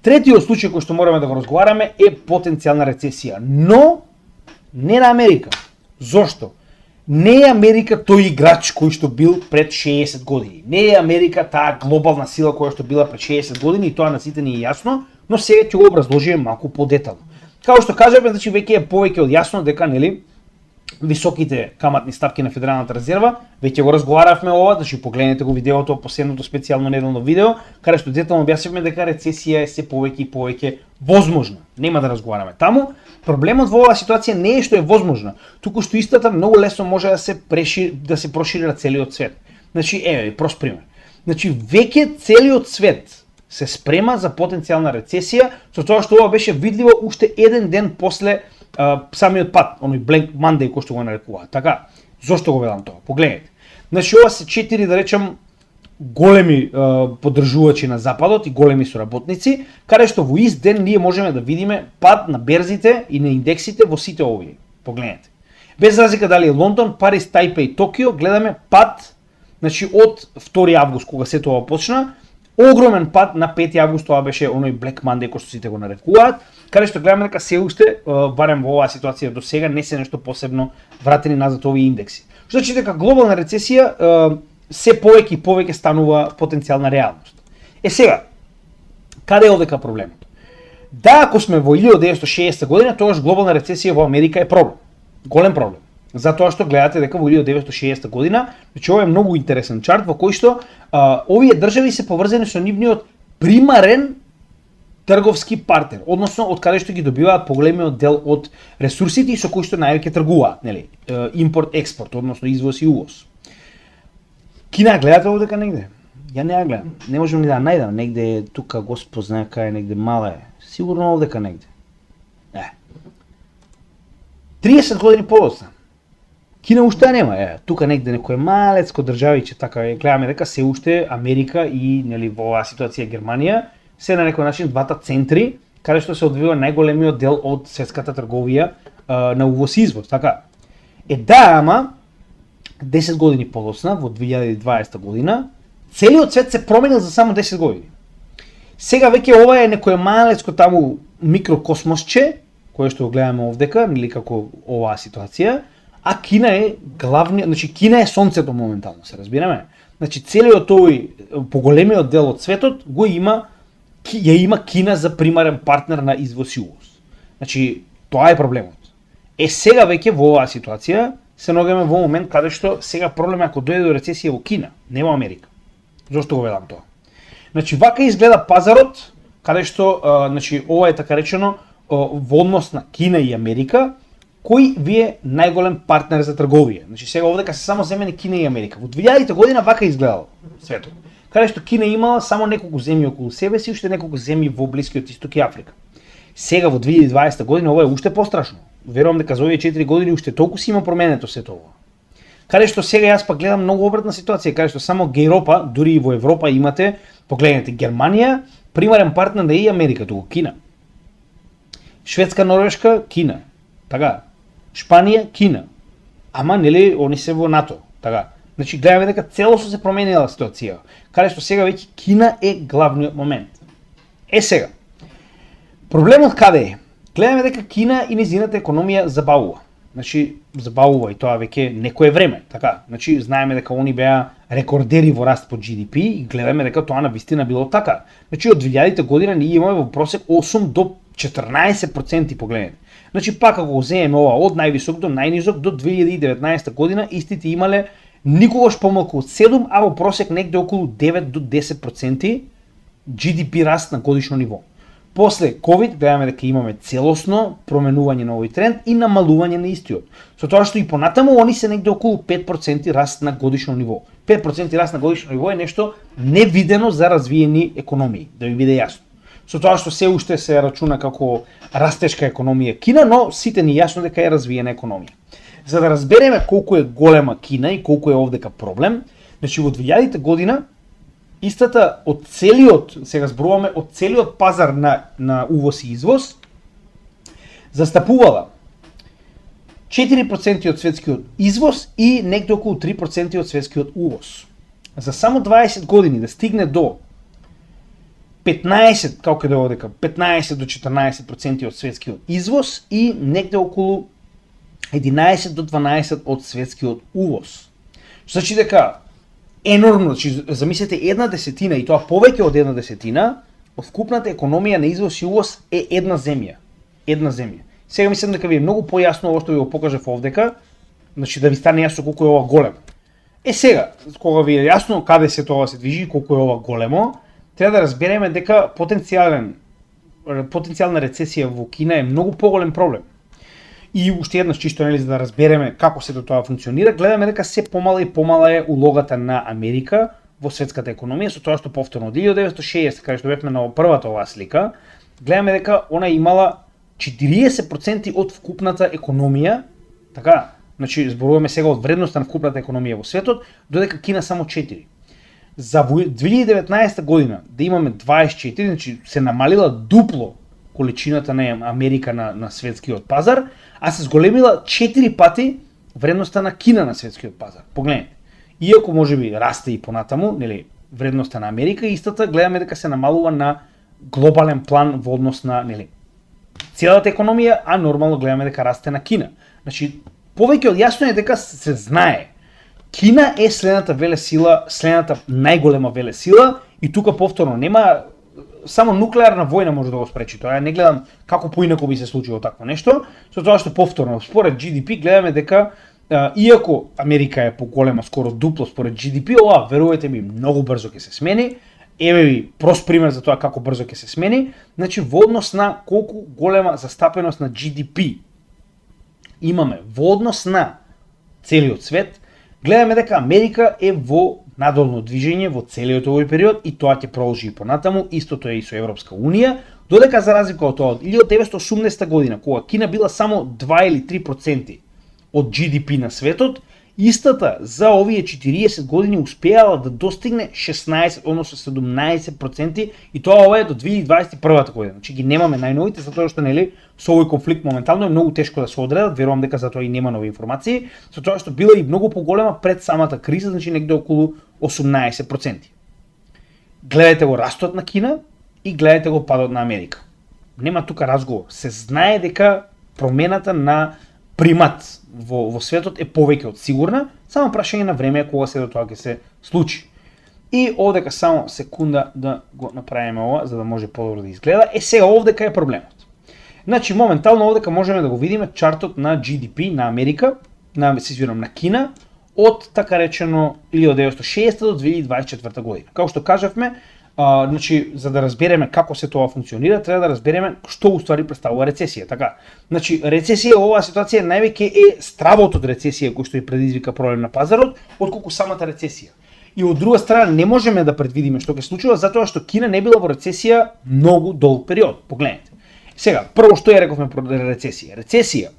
Третиот случај кој што мораме да го разговараме е потенцијална рецесија, но не на Америка. Зошто? Не е Америка тој играч кој што бил пред 60 години. Не е Америка таа глобална сила која што била пред 60 години и тоа на сите ни е јасно, но сега ќе го образложиме малку подетално. Како што кажаме, значи веќе е повеќе од јасно дека нели високите каматни ставки на Федералната резерва, веќе го разговаравме ова, значи погледнете го видеото, последното специјално неделно видео, каде што детално објаснивме дека рецесија е се повеќе и повеќе возможна. Нема да разговараме таму. Проблемот во оваа ситуација не е што е возможна, туку што истата многу лесно може да се прошири на целиот свет. Значи, еве, прост пример. Значи, веќе целиот свет се спрема за потенцијална рецесија, со тоа што ова беше видливо уште еден ден после самиот пат, оној Black Monday кој што го нарекуваат. Така, зошто го велам тоа? Погледнете. Значи ова се 4, да речем, големи поддржувачи на западот и големи соработници, каде што во ист ден ние можеме да видиме пад на берзите и на индексите во сите овие. Погледнете. Без разлика дали е Лондон, Париз, Тајпеј, Токио, гледаме пад, значи од 2 август кога се тоа почна, огромен пад на 5 август, тоа беше оној Black Monday кој што сите го нарекуваат, каде што гледаме дека се уште, барем во оваа ситуација до сега, не се нешто посебно вратени назад овие индекси. Што значи дека глобална рецесија се повеќе и повеќе станува потенцијална реалност. Сега, каде е овдека проблемот? Да, ако сме во 1960 година, тогаш глобална рецесија во Америка е проблем. Голем проблем. Затоа што гледате дека во 1960 година, значи ова е многу интересен чарт во кој што овие држави се поврзани со нивниот примарен трговски партнер, односно од каде што ги добиваат поголемиот дел од ресурсите и со кои што највеќе тргуваат, нели? Импорт-експорт, односно извоз и увоз. Кина гледате овдека негде? Ја не ја гледам. Не можам ни да најдам негде тука, Господ знае кај негде мала е. Сигурно овдека негде. 30 години подоцна. Кина уште нема. Тука негде некој малецко државиче, така гледаме дека се уште Америка и нели во оваа ситуација Германија се на некој начин двата центри каде што се одвива најголемиот дел од светската трговија на увоз и извоз, така. Да, ама 10 години подоцна, во 2020 година, целиот свет се променил за само 10 години. Сега веќе ова е некој малецко таму микрокосмосче, кое што го гледаме овдека, или како оваа ситуација, а Кина е главниот, значи Кина е сонцето моментално, се разбираме. Значи целиот тој поголемиот дел од светот го има, ја има Кина за примарен партнер на извоз и увоз. Значи тоа е проблемот. Сега веќе во оваа ситуација се наоѓаме во момент каде што сега проблем е ако дојде до рецесија во Кина, не во Америка. Зошто го велам тоа? Значи вака изгледа пазарот, каде што значи ова е така речено во однос на Кина и Америка, кој ви е најголем партнер за трговија. Значи сега овдека се само земени Кина и Америка. Во 2000 година вака изгледало светот. Каде што Кина имала само неколку земји околу себе си, уште неколку земји во Блискиот Исток и Африка. Сега во 2020 година ова е уште пострашно. Верувам дека за овие 4 години уште толку си има променето сето ова. Каде што сега јас пак гледам многу обратна ситуација, каде што само Европа, дури и во Европа имате, погледнете Германија, примарен партнер да е и Америка, туку Кина. Шведска, Норвешка, Кина. Така. Шпанија, Кина. Ама нели они се во НАТО, така. Значи гледаме дека целосно се променила ситуација, каде што сега веќе Кина е главниот момент. Сега. Проблемот каде е? Гледаме дека Кина и низината економија забавува. Значи забавува и тоа веќе некое време, така. Значи знаеме дека они беа рекордери во раст по GDP и гледаме дека тоа навистина било така. Значи од 2000 година ние имаме во просек 8 до 14% погледнете. Значи пак ако го земеме ова од највисок до најнизок до 2019 година истите имале никогаш помалку од 7, а во просек негде околу 9 до 10% GDP раст на годишно ниво. После COVID гледаме дека имаме целосно променување на овој тренд и намалување на истиот. Со тоа што и понатаму они се негде околу 5% раст на годишно ниво. 5% раст на годишно ниво е нешто невидено за развиени економии, да ви биде јасно. Со тоа што се уште се рачуна како растешка економија Кина, но сите ни јасно дека е развиена економија. За да разбереме колку е голема Кина и колку е овдека проблем, значи во 2000 година истата од целиот, сега зборуваме од целиот пазар на увоз и извоз, застапувала 4% од светскиот извоз и негде околу 3% од светскиот увоз. За само 20 години да стигне до 15, како да дека 15 до 14% од светскиот извоз и негде околу 11 до 12 од светскиот увоз. Што значи дека енормно, значи замислете 1/10 и тоа повеќе од 1/10 од вкупната економија на извоз и увоз е една земја. Една земја. Сега мислам дека ви е многу појасно ово што ви го покажав овдека, значи да ви стане јасно колку е ова големо. Сега, кога ви е јасно каде се тоа се движи, колку е ова големо, треба да разбереме дека потенцијална рецесија во Кина е многу поголем проблем. И уште еднаш чисто нели за да разбереме како се тоа функционира, гледаме дека се помала и помала е улогата на Америка во светската економија, со тоа што повторно од 1960, каде што бевме на првата оваа слика, гледаме дека она имала 40% од вкупната економија, така, значи зборуваме сега од вредноста на вкупната економија во светот, додека Кина само 4. за 2019 година да имаме 24, значи се намалила дупло количината на Америка на светскиот пазар, а се зголемила 4 пати вредноста на Кина на светскиот пазар. Погледнете. Иако може би расте и понатаму, нели, вредноста на Америка, истата гледаме дека се намалува на глобален план во однос на, нели, целата економија, а нормално гледаме дека расте на Кина. Значи, повеќе од јасно е дека се знае. Кина е следната велесила, следната најголема велесила и тука повторно нема само нуклеарна војна може да го спречи тоа. Ја не гледам како поинаку би се случило такво нешто, со тоа што повторно според GDP гледаме дека иако Америка е поголема скоро дупло според GDP, ова верувајте ми многу брзо ќе се смени. Еве ви прост пример за тоа како брзо ќе се смени. Значи во однос на колку голема застапеност на GDP имаме во однос на целиот свет, гледаме дека Америка е во надолно движење во целиот овој период и тоа ќе продолжи и понатаму, истото е и со Европска унија, додека за разлика од тоа од 1980 година, кога Кина била само 2 или 3% од GDP на светот, истата за овие 40 години успеала да достигне 16, односно 17% и тоа ова е до 2021 година. Значи ги немаме најновите, затоа што нели со овој конфликт моментално е многу тешко да се одредат, верувам дека затоа и нема нови информации, со тоа што била и многу поголема пред самата криза, значи негде околу 18%. Гледајте го растот на Кина и гледајте го падот на Америка. Нема тука разговор. Се знае дека промената на примат во светот е повеќе од сигурна, само прашање на време кога се до тоа ќе се случи. И овдека само секунда да го направиме ова за да може подобро да изгледа. Сега овдека е проблемот. Значи моментално овдека можеме да го видиме чартот на GDP на Америка, на Кина од така речено 1960 до 2024 година. Како што кажавме, значи за да разбереме како се тоа функционира, треба да разбереме што уствари представува рецесија, така. Значи рецесија оваа ситуација највеќе е стравот од рецесија кој што и предизвика проблем на пазарот, отколку самата рецесија. И од друга страна не можеме да предвидиме што ќе случува затоа што Кина не била во рецесија многу долг период. Погледнете. Сега, прво што ја рековме про рецесија. Рецесија,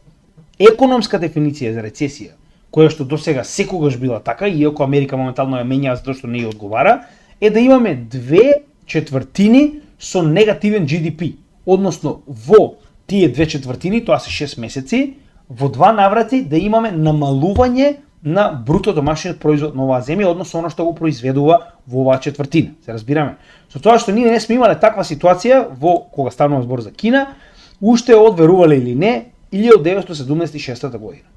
економска дефиниција за рецесија, која што досега секогаш била така, иако Америка моментално ја менја затоа што не ја одговара, е да имаме 2/4 со негативен GDP. Односно, во тие 2/4, тоа се 6 месеци, во два наврати да имаме намалување на бруто домашниот производ на оваа земја, односно она што го произведува во оваа четвртина. Се разбираме? Со тоа што ние не сме имале таква ситуација во кога станува збор за Кина, уште од верувале или не, 1976 година.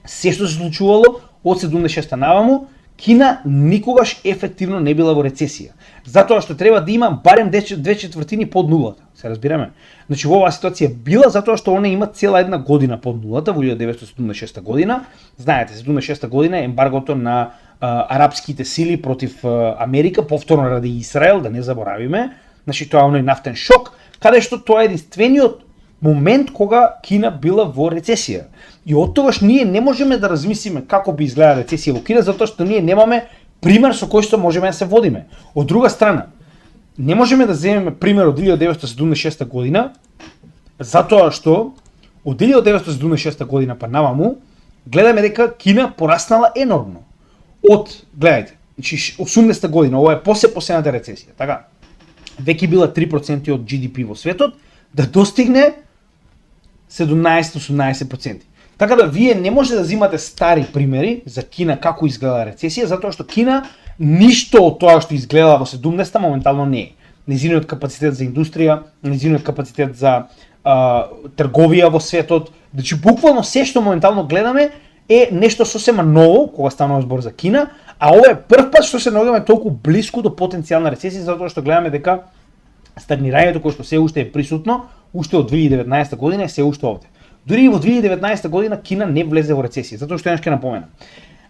Се што се случувало од 76 наваму, Кина никогаш ефективно не била во рецесија. Затоа што треба да има барем 2/4 под нулата. Се разбираме? Значи во оваа ситуација била затоа што она има цела една година под нулата во 1976 година. Знаете, 76 година ембаргото на арапските сили против Америка, повторно ради Израел, да не заборавиме. Значи тоа е оној нафтен шок, каде што тоа е единствениот момент кога Кина била во рецесија. И од тогаш ние не можеме да размислиме како би изгледа рецесија во Кина, затоа што ние немаме пример со кој што можеме да се водиме. Од друга страна, не можеме да земеме пример од 1976 година, затоа што од 1976 година па наваму гледаме дека Кина пораснала енормно. Гледајте, значи 80 година, ова е последната рецесија, така? Веќе била 3% од GDP во светот, да достигне 17-18%. Така да вие не може да взимате стари примери за Кина како изгледа рецесија, затоа што Кина ништо од тоа што изгледа во 70-та моментално не е. Незиниот капацитет за индустрија, незиниот капацитет за трговија во светот, значи буквално се што моментално гледаме е нешто сосема ново кога станува збор за Кина, а ова е прв пат што се наоѓаме толку блиску до потенцијална рецесија, затоа што гледаме дека стагнирањето кое што се уште е присутно, уште од 2019 година е се уште овде. Дури и во 2019 година Кина не влезе во рецесија, затоа што ќе наpomenам.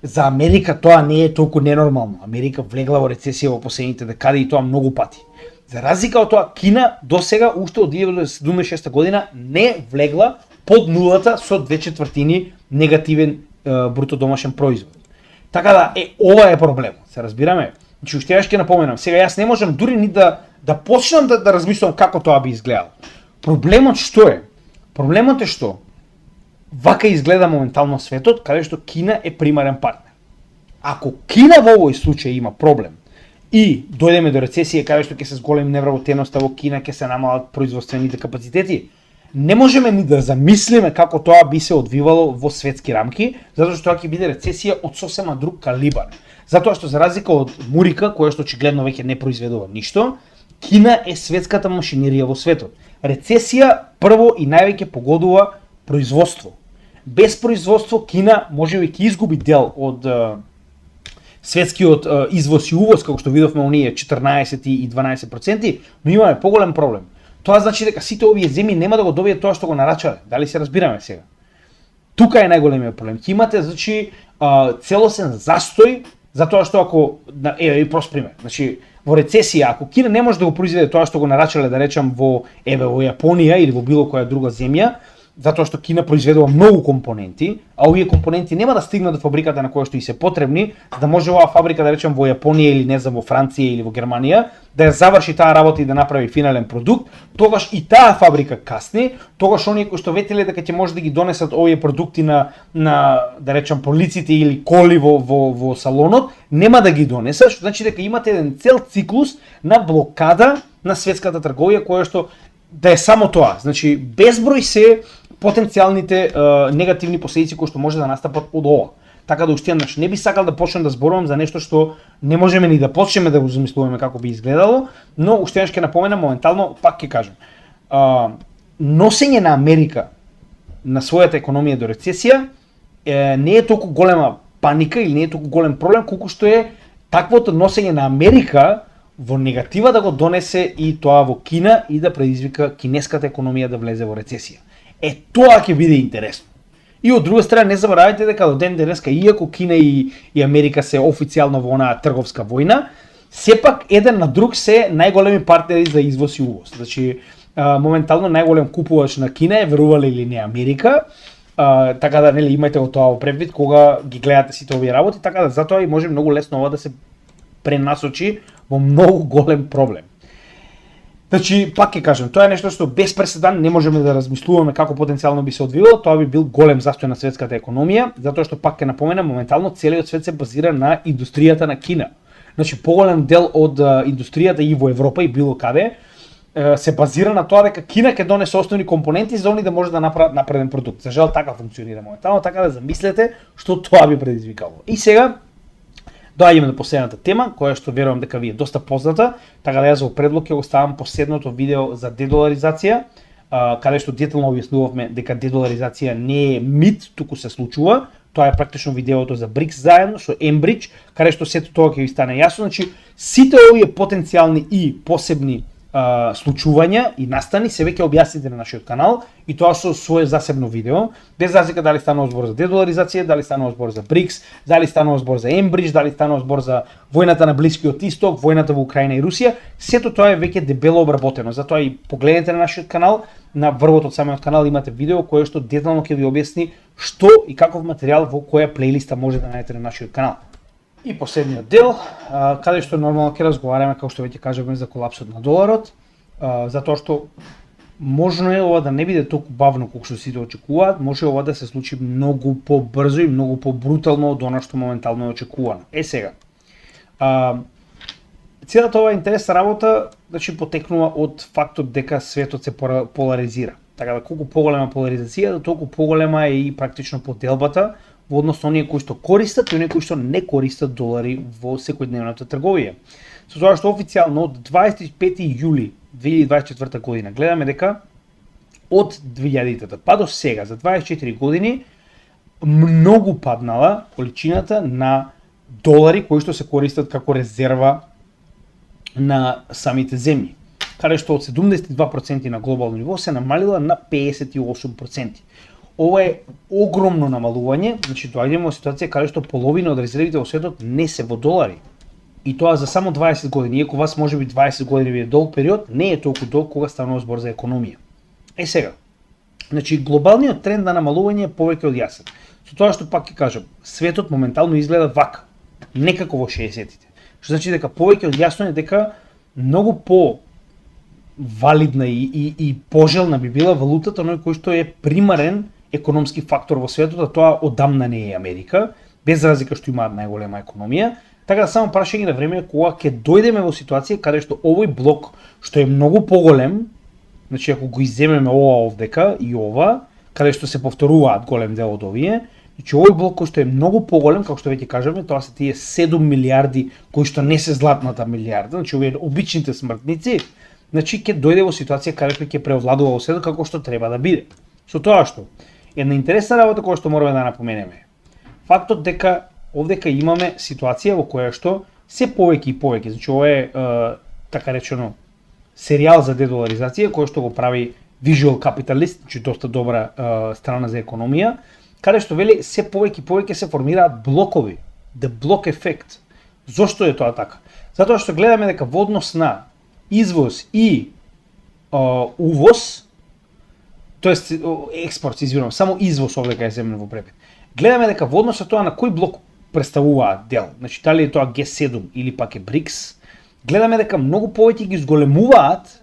За Америка тоа не е толку ненормално. Америка влегла во рецесија во последните декади и тоа многу пати. За разлика од тоа, Кина досега уште од 2076 година не влегла под нулата со 2/4 негативен бруто домашен производ. Така да ова е проблемот. Се разбираме? Значи уште ќе наpomenам. Сега јас не можам дури ни да почнам да размислувам како тоа би изгледало. Проблемот што е? Проблемот е што вака изгледа моментално светот, каде што Кина е примарен партнер. Ако Кина во овој случај има проблем и дојдеме до рецесија каде што ќе се зголеми невработеноста во Кина, ќе се намалат производствените капацитети, не можеме ни да замислиме како тоа би се одвивало во светски рамки, затоа што тоа ќе биде рецесија од сосема друг калибар. Затоа што за разлика од Мурика, која што очигледно веќе не произведува ништо, Кина е светската машинерија во светот. Рецесија прво и највеќе погодува производство. Без производство Кина можеби ќе изгуби дел од светскиот извоз и увоз, како што видовме оние 14 и 12%, но имаме поголем проблем. Тоа значи дека сите овие земји нема да го добијат тоа што го нарачале. Дали се разбираме сега? Тука е најголемиот проблем. Ќе имате значи целосен застој, затоа што ако и прост пример, значи во рецесија ако Кина не може да го произведе тоа што го нарачале, да речам во Јапонија или во било која друга земја, затоа што Кина произведува многу компоненти, а овие компоненти нема да стигнат до фабриката на која што и се потребни, за да може оваа фабрика, да речем во Јапонија или не знам во Франција или во Германија, да ја заврши таа работа и да направи финален продукт, тогаш и таа фабрика касни, тогаш оние кои што ветеле дека ќе може да ги донесат овие продукти на да речем полиците или коли во салонот, нема да ги донесат, што значи дека имате еден цел циклус на блокада на светската трговија која што да е само тоа. Значи безброј се потенцијалните негативни последици кои што може да настапат од ова. Така да уште еднаш не би сакал да почнем да зборувам за нешто што не можеме ни да почнеме да го замислуваме како би изгледало, но уште еднаш ќе напоменам моментално, пак ќе кажам. Носење на Америка на својата економија до рецесија не е толку голема паника или не е толку голем проблем колку што е таквото носење на Америка во негатива да го донесе и тоа во Кина и да предизвика кинеската економија да влезе во рецесија. Тоа ќе биде интересно. И од друга страна не заборавајте дека до ден денеска, иако Кина и Америка се официјално во онаа трговска војна, сепак еден на друг се најголеми партнери за извоз и увоз. Значи моментално најголем купувач на Кина е, верувале или не, Америка. Така да нели имајте го тоа во предвид кога ги гледате сите овие работи, така да затоа и може многу лесно ова да се пренасочи во многу голем проблем. Значи, пак ќе кажем, тоа е нешто што без преседан не можеме да размислуваме како потенцијално би се одвило, тоа би бил голем застој на светската економија, затоа што пак ќе напоменам, моментално целиот свет се базира на индустријата на Кина. Значи, поголем дел од индустријата и во Европа и било каде се базира на тоа дека Кина ќе донесе основни компоненти за они да може да направат напреден продукт. За жал така функционира моментално, така да замислете што тоа би предизвикало. И сега доаѓаме до последната тема, која што верувам дека ви е доста позната, така да јас во предлог ќе го ставам последното видео за дедоларизација, каде што детално објаснувавме дека дедоларизација не е мит, туку се случува. Тоа е практично видеото за БРИКС заедно со Ембридж, каде што сето тоа ќе ви стане јасно. Значи, сите овие потенцијални и посебни случувања и настани се веќе објасните на нашиот канал и тоа со свое засебно видео, без разлика дали станува збор за дедоларизација, дали станува збор за БРИКС, дали станува збор за Ембридж, дали станува збор за војната на Блискиот Исток, војната во Украина и Русија, сето тоа е веќе дебело обработено. Затоа и погледнете на нашиот канал, на врвот од самиот канал имате видео кое што детално ќе ви објасни што и каков материјал во која плейлиста може да најдете на нашиот канал. И последниот дел, каде што нормално ќе разговараме, како што веќе кажавме, за колапсот на доларот, затоа што можно е ова да не биде толку бавно колку што сите очекуваат, може ова да се случи многу побрзо и многу побрутално од она што моментално е очекувано. Сега, целата ова интересна работа, значи, потекнува од фактот дека светот се поларизира. Така да колку поголема поларизација, толку поголема е и практично поделбата во однос на оние кои што користат и оние кои што не користат долари во секојдневната трговија. Со тоа што официјално од 25 јули 2024 година гледаме дека од 2000-та па до сега, за 24 години, многу паднала количината на долари кои што се користат како резерва на самите земји, каде што од 72% на глобално ниво се намалила на 58%. Ова е огромно намалување, значи доаѓаме во ситуација каде што половина од резервите во светот не се во долари. И тоа за само 20 години, иако вас можеби 20 години ви е долг период, не е толку долг кога станува збор за економија. Сега, значи глобалниот тренд на намалување е повеќе од јасен. Со тоа што пак ќе кажам, светот моментално изгледа вака, некако во 60-тите. Што значи дека повеќе од јасно е дека многу по валидна и пожелна би била валутата на кој што е примарен економски фактор во светот, а тоа одамна не е Америка, без разлика што има најголема економија, Така да само прашање на време кога ќе дојдеме во ситуација каде што овој блок што е многу поголем, значи ако го изземеме ова овдека и ова, каде што се повторуваат голем дел од овие, значи овој блок кој што е многу поголем, како што веќе кажаме, тоа се тие 7 милиарди кои што не се златната милиарда, значи овие обичните смртници, значи ќе дојде во ситуација каде што ќе преовладува во сето како што треба да биде. Со тоа што една интересна работа која што мораме да напоменеме. Фактот дека овдека имаме ситуација во која што се повеќе и повеќе, значи ова е така речено серијал за дедоларизација кој што го прави Visual Capitalist, значи доста добра страна за економија, каде што вели се повеќе и повеќе се формираат блокови, the block effect. Зошто е тоа така? Затоа што гледаме дека во однос на извоз и увоз, тоест експорт, извинувам, само извоз овдека е земен во препет. Гледаме дека во однос на тоа на кој блок представуваат дел, значи дали е тоа G7 или пак е БРИКС, гледаме дека многу повеќе ги зголемуваат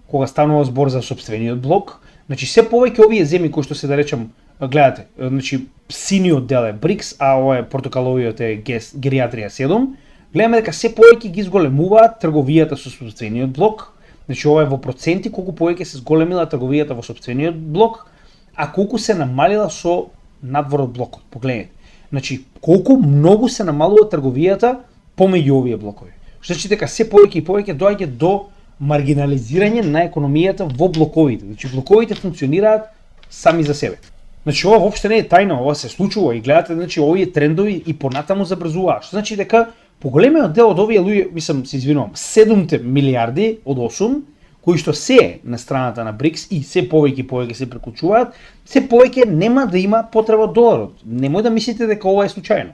кога станува збор за сопствениот блок, значи се повеќе овие земји кои што се да речам, гледате, значи синиот дел е БРИКС, а ова е портокаловиот е гериатрија 7, гледаме дека се повеќе ги зголемуваат трговијата со сопствениот блок, значи ова е во проценти колку повеќе се зголемила трговијата во сопствениот блок, а колку се намалила со надвор од блокот. Погледнете. Значи колку многу се намалува трговијата помеѓу овие блокови. Што значи дека се повеќе и повеќе доаѓа до маргинализирање на економијата во блоковите. Значи блоковите функционираат сами за себе. Значи ова воопшто не е тајна, ова се случува и гледате, значи овие трендови и понатаму забрзуваат. Што значи дека поголемиот дел од овие луѓе, мислам, се извинувам, 7 милиарди од 8, кои што се на страната на БРИКС и се повеќе и повеќе се приклучуваат, се повеќе нема да има потреба од доларот. Немој да мислите дека ова е случајно.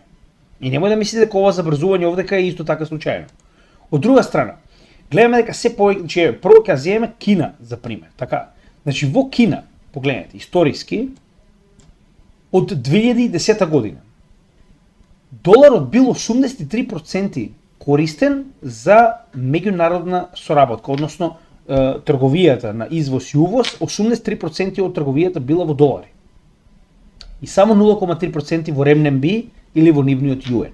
И немој да мислите дека ова забрзување овдека е исто така случајно. Од друга страна, гледаме дека се повеќе, значи прво ќе земеме Кина за пример, така. Значи во Кина, погледнете, историски од 2010 година доларот бил 83% користен за меѓународна соработка, односно трговијата на извоз и увоз, 83% од трговијата била во долари. И само 0,3% во ремненби или во нивниот юен.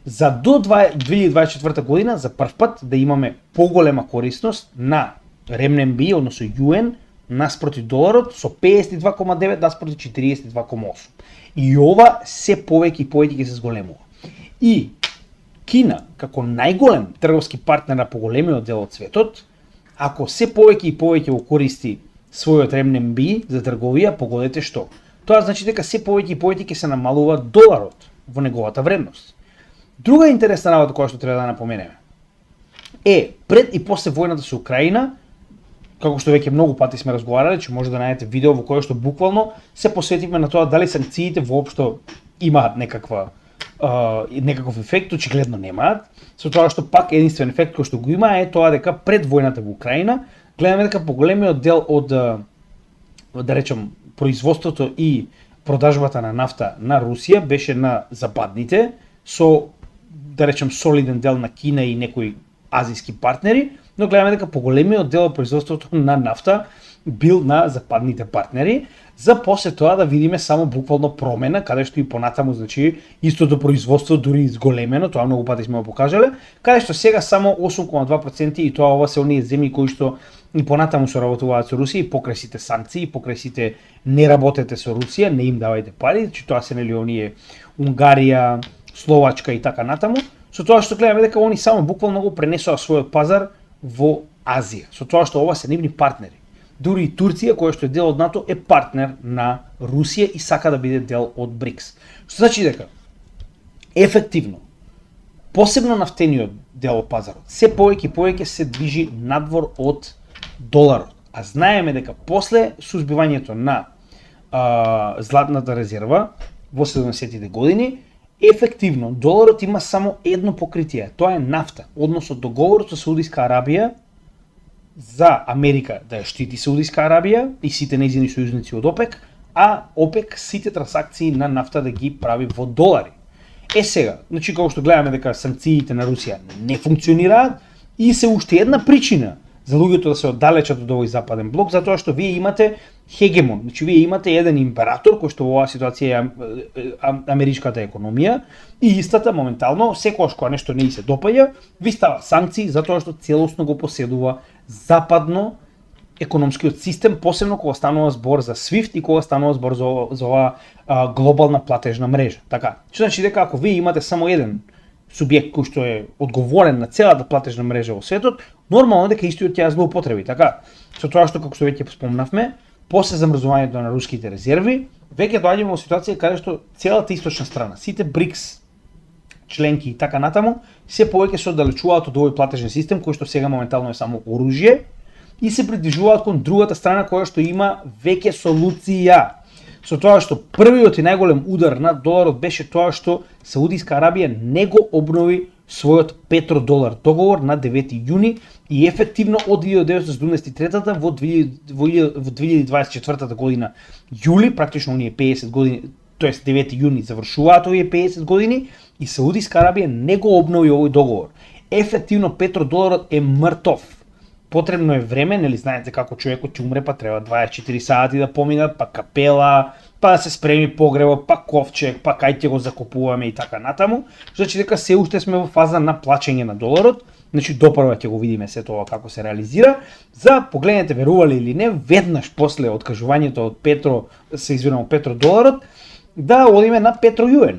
За до 2024 година за прв пат да имаме поголема корисност на ремненби, односно юен, наспроти доларот со 52,9 наспроти 42,8. И ова се повеќе и повеќе ќе се зголемува. И Кина, како најголем трговски партнер на поголемиот дел од светот, ако се повеќе и повеќе го користи својот ремненби за трговија, погодете што. Тоа значи дека се повеќе и повеќе ќе се намалува доларот во неговата вредност. Друга интересна работа која што треба да напоменеме е пред и после војната со Украина, како што веќе многу пати сме разговарале, че може да најдете видео во кое што буквално се посветивме на тоа дали санкциите воопшто имаат некаков ефект, очигледно немаат. Со тоа што пак единствен ефект кој што го има е тоа дека пред војната во Украина гледаме дека поголемиот дел од да речем производството и продажбата на нафта на Русија беше на западните со да речем солиден дел на Кина и некои азиски партнери, но гледаме дека поголемиот дел од производството на нафта бил на западните партнери, за после тоа да видиме само буквално промена, каде што и понатаму, значи, истото производство дури изголемено, тоа многу пати сме го покажале, каде што сега само 8,2% и тоа ова се оние земји кои што и понатаму соработуваат со Русија и покрај сите санкции, покрај сите не работете со Русија, не им давајте пари, значи тоа се нели оние Унгарија, Словачка и така натаму, со тоа што гледаме дека они само буквално го пренесоа својот пазар во Азија, со тоа што ова се нивни партнери. Дури и Турција, која што е дел од НАТО, е партнер на Русија и сака да биде дел од БРИКС. Што значи дека ефективно, посебно нафтениот дел од пазарот, се повеќе и повеќе се движи надвор од доларот. А знаеме дека после сузбивањето на златната резерва во 70-тите години, ефективно доларот има само едно покритие, тоа е нафта, односно договорот со Саудиска Арабија за Америка да ја штити Саудиска Арабија и сите нејзини сојузници од ОПЕК, а ОПЕК сите трансакции на нафта да ги прави во долари. Сега, значи како што гледаме дека санкциите на Русија не функционираат и се уште една причина за луѓето да се оддалечат од овој западен блок, затоа што вие имате хегемон, значи вие имате еден император кој што во оваа ситуација е америчката економија и истата моментално секогаш кога нешто не се допаѓа, ви става санкции затоа што целосно го поседува западно економскиот систем, посебно кога станува збор за SWIFT и кога станува збор за оваа глобална платежна мрежа. Така, што значи дека ако вие имате само еден субјект кој што е одговорен на целата платежна мрежа во светот, нормално дека истиот ќе ја злоупотреби. Така, со тоа што како што веќе спомнавме, после замрзувањето на руските резерви, веќе доаѓаме во ситуација каде што целата источна страна, сите БРИКС членки и така натаму, се повеќе се оддалечуваат од овој платежен систем кој што сега моментално е само оружје и се придвижуваат кон другата страна која што има веќе солуција. Со тоа што првиот и најголем удар на доларот беше тоа што Саудиска Арабија не го обнови својот петродолар договор на 9 јуни и ефективно од 1973 во 2024 година јули, практично оние 50 години, тоест 9 јуни завршуваат овие 50 години и Саудиска Арабија не го обнови овој договор. Ефективно петродоларот е мртов. Потребно е време, нели знаете како човекот ќе умре, па треба 24 сати да поминат, па капела, па да се спреми погребот, па ковчег, па кај ќе го закупуваме и така натаму. Значи дека се уште сме во фаза на плаќање на доларот, значи допрва ќе го видиме се тоа како се реализира. За погледнете верували или не, веднаш после откажувањето од петродоларот, да одиме на петројуен.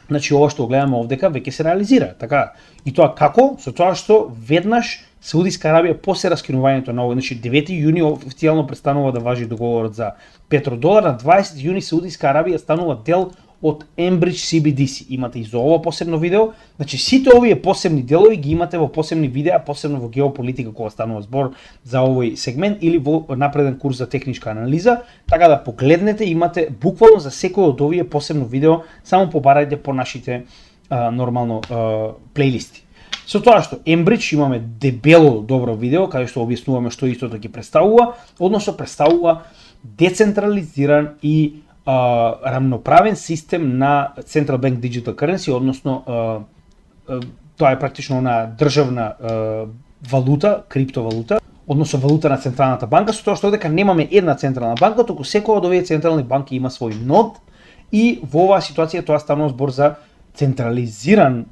Значи ова што гледаме овдека веќе се реализира, така. И тоа како? Со тоа што веднаш Саудиска Арабија после раскинувањето на овој, значи 9 јуни официјално престанува да важи договорот за петродолар, на 20 јуни Саудиска Арабија станува дел од Enbridge CBDC. Имате и за ова посебно видео. Значи сите овие посебни делови ги имате во посебни видеа, посебно во геополитика кога станува збор за овој сегмент или во напреден курс за техничка анализа, така да погледнете, имате буквално за секој од овие посебно видео, само побарајте по нашите нормално плейлисти. Со тоа што Enbridge имаме дебело добро видео каде што објаснуваме што истото ќе представува, односно представува децентрализиран и рамноправен систем на Central Bank Digital Currency, односно тоа е практично на државна валута, криптовалута, односно валута на Централната банка, со тоа што дека немаме една централна банка, туку секоја од овие централни банки има свој нод и во оваа ситуација тоа станува збор за централизиран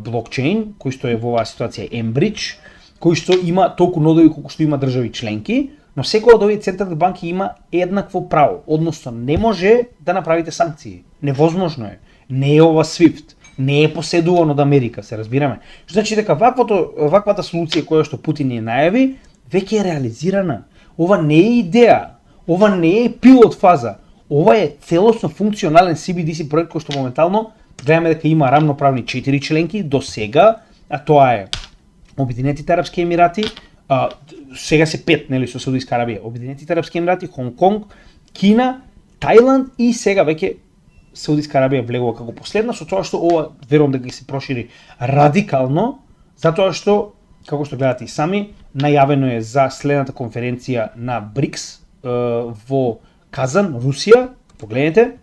блокчейн, кој што е во оваа ситуација Enbridge, кој што има толку нодови колку што има држави членки, но секоја од овие централни банки има еднакво право, односно не може да направите санкции. Невозможно е. Не е ова SWIFT, не е поседуван од Америка, се разбираме. Што значи дека ваквата солуција која што Путин ја најави, веќе е реализирана. Ова не е идеја, ова не е пилот фаза, ова е целосно функционален CBDC проект кој што моментално гледаме дека има рамноправни 4 членки до сега, а тоа е Обединетите арапски емирати, сега се 5, нели, со Саудиска Арабија, Обединетите арапски емирати, Хонг Конг, Кина, Тајланд и сега веќе Саудиска Арабија влегува како последна, со тоа што ова верувам дека се прошири радикално, затоа што, како што гледате и сами, најавено е за следната конференција на БРИКС во Казан, Русија, погледнете.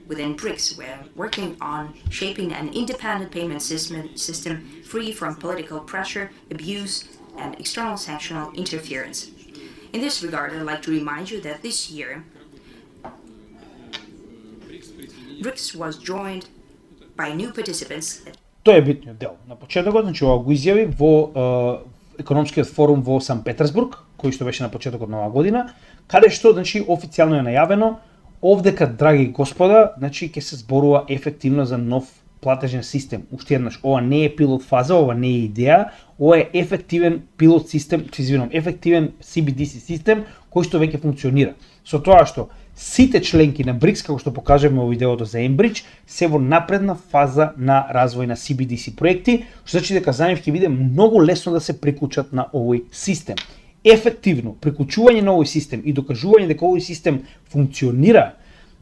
Within BRICS, we're working on shaping an independent payment system free from political pressure, abuse, and external sanctional interference. In this regard, I'd like to remind you that this year, BRICS was joined by new participants. Тоа е битниот дел. На почетокот, значи ова го изјави во економскиот форум во Сан Петерсбург, кој што беше на почетокот на оваа година, каде што значи официјално е најавено овдека, драги господа, значи ќе се зборува ефективно за нов платежен систем. Уште еднаш, ова не е пилот фаза, ова не е идеја, ова е ефективен пилот систем, ефективен CBDC систем кој што веќе функционира. Со тоа што сите членки на БРИКС, како што покажеме во видеото за Enbridge, се во напредна фаза на развој на CBDC проекти, што значи дека за нив ќе биде многу лесно да се приклучат на овој систем. Ефективно приклучување на овој систем и докажување дека овој систем функционира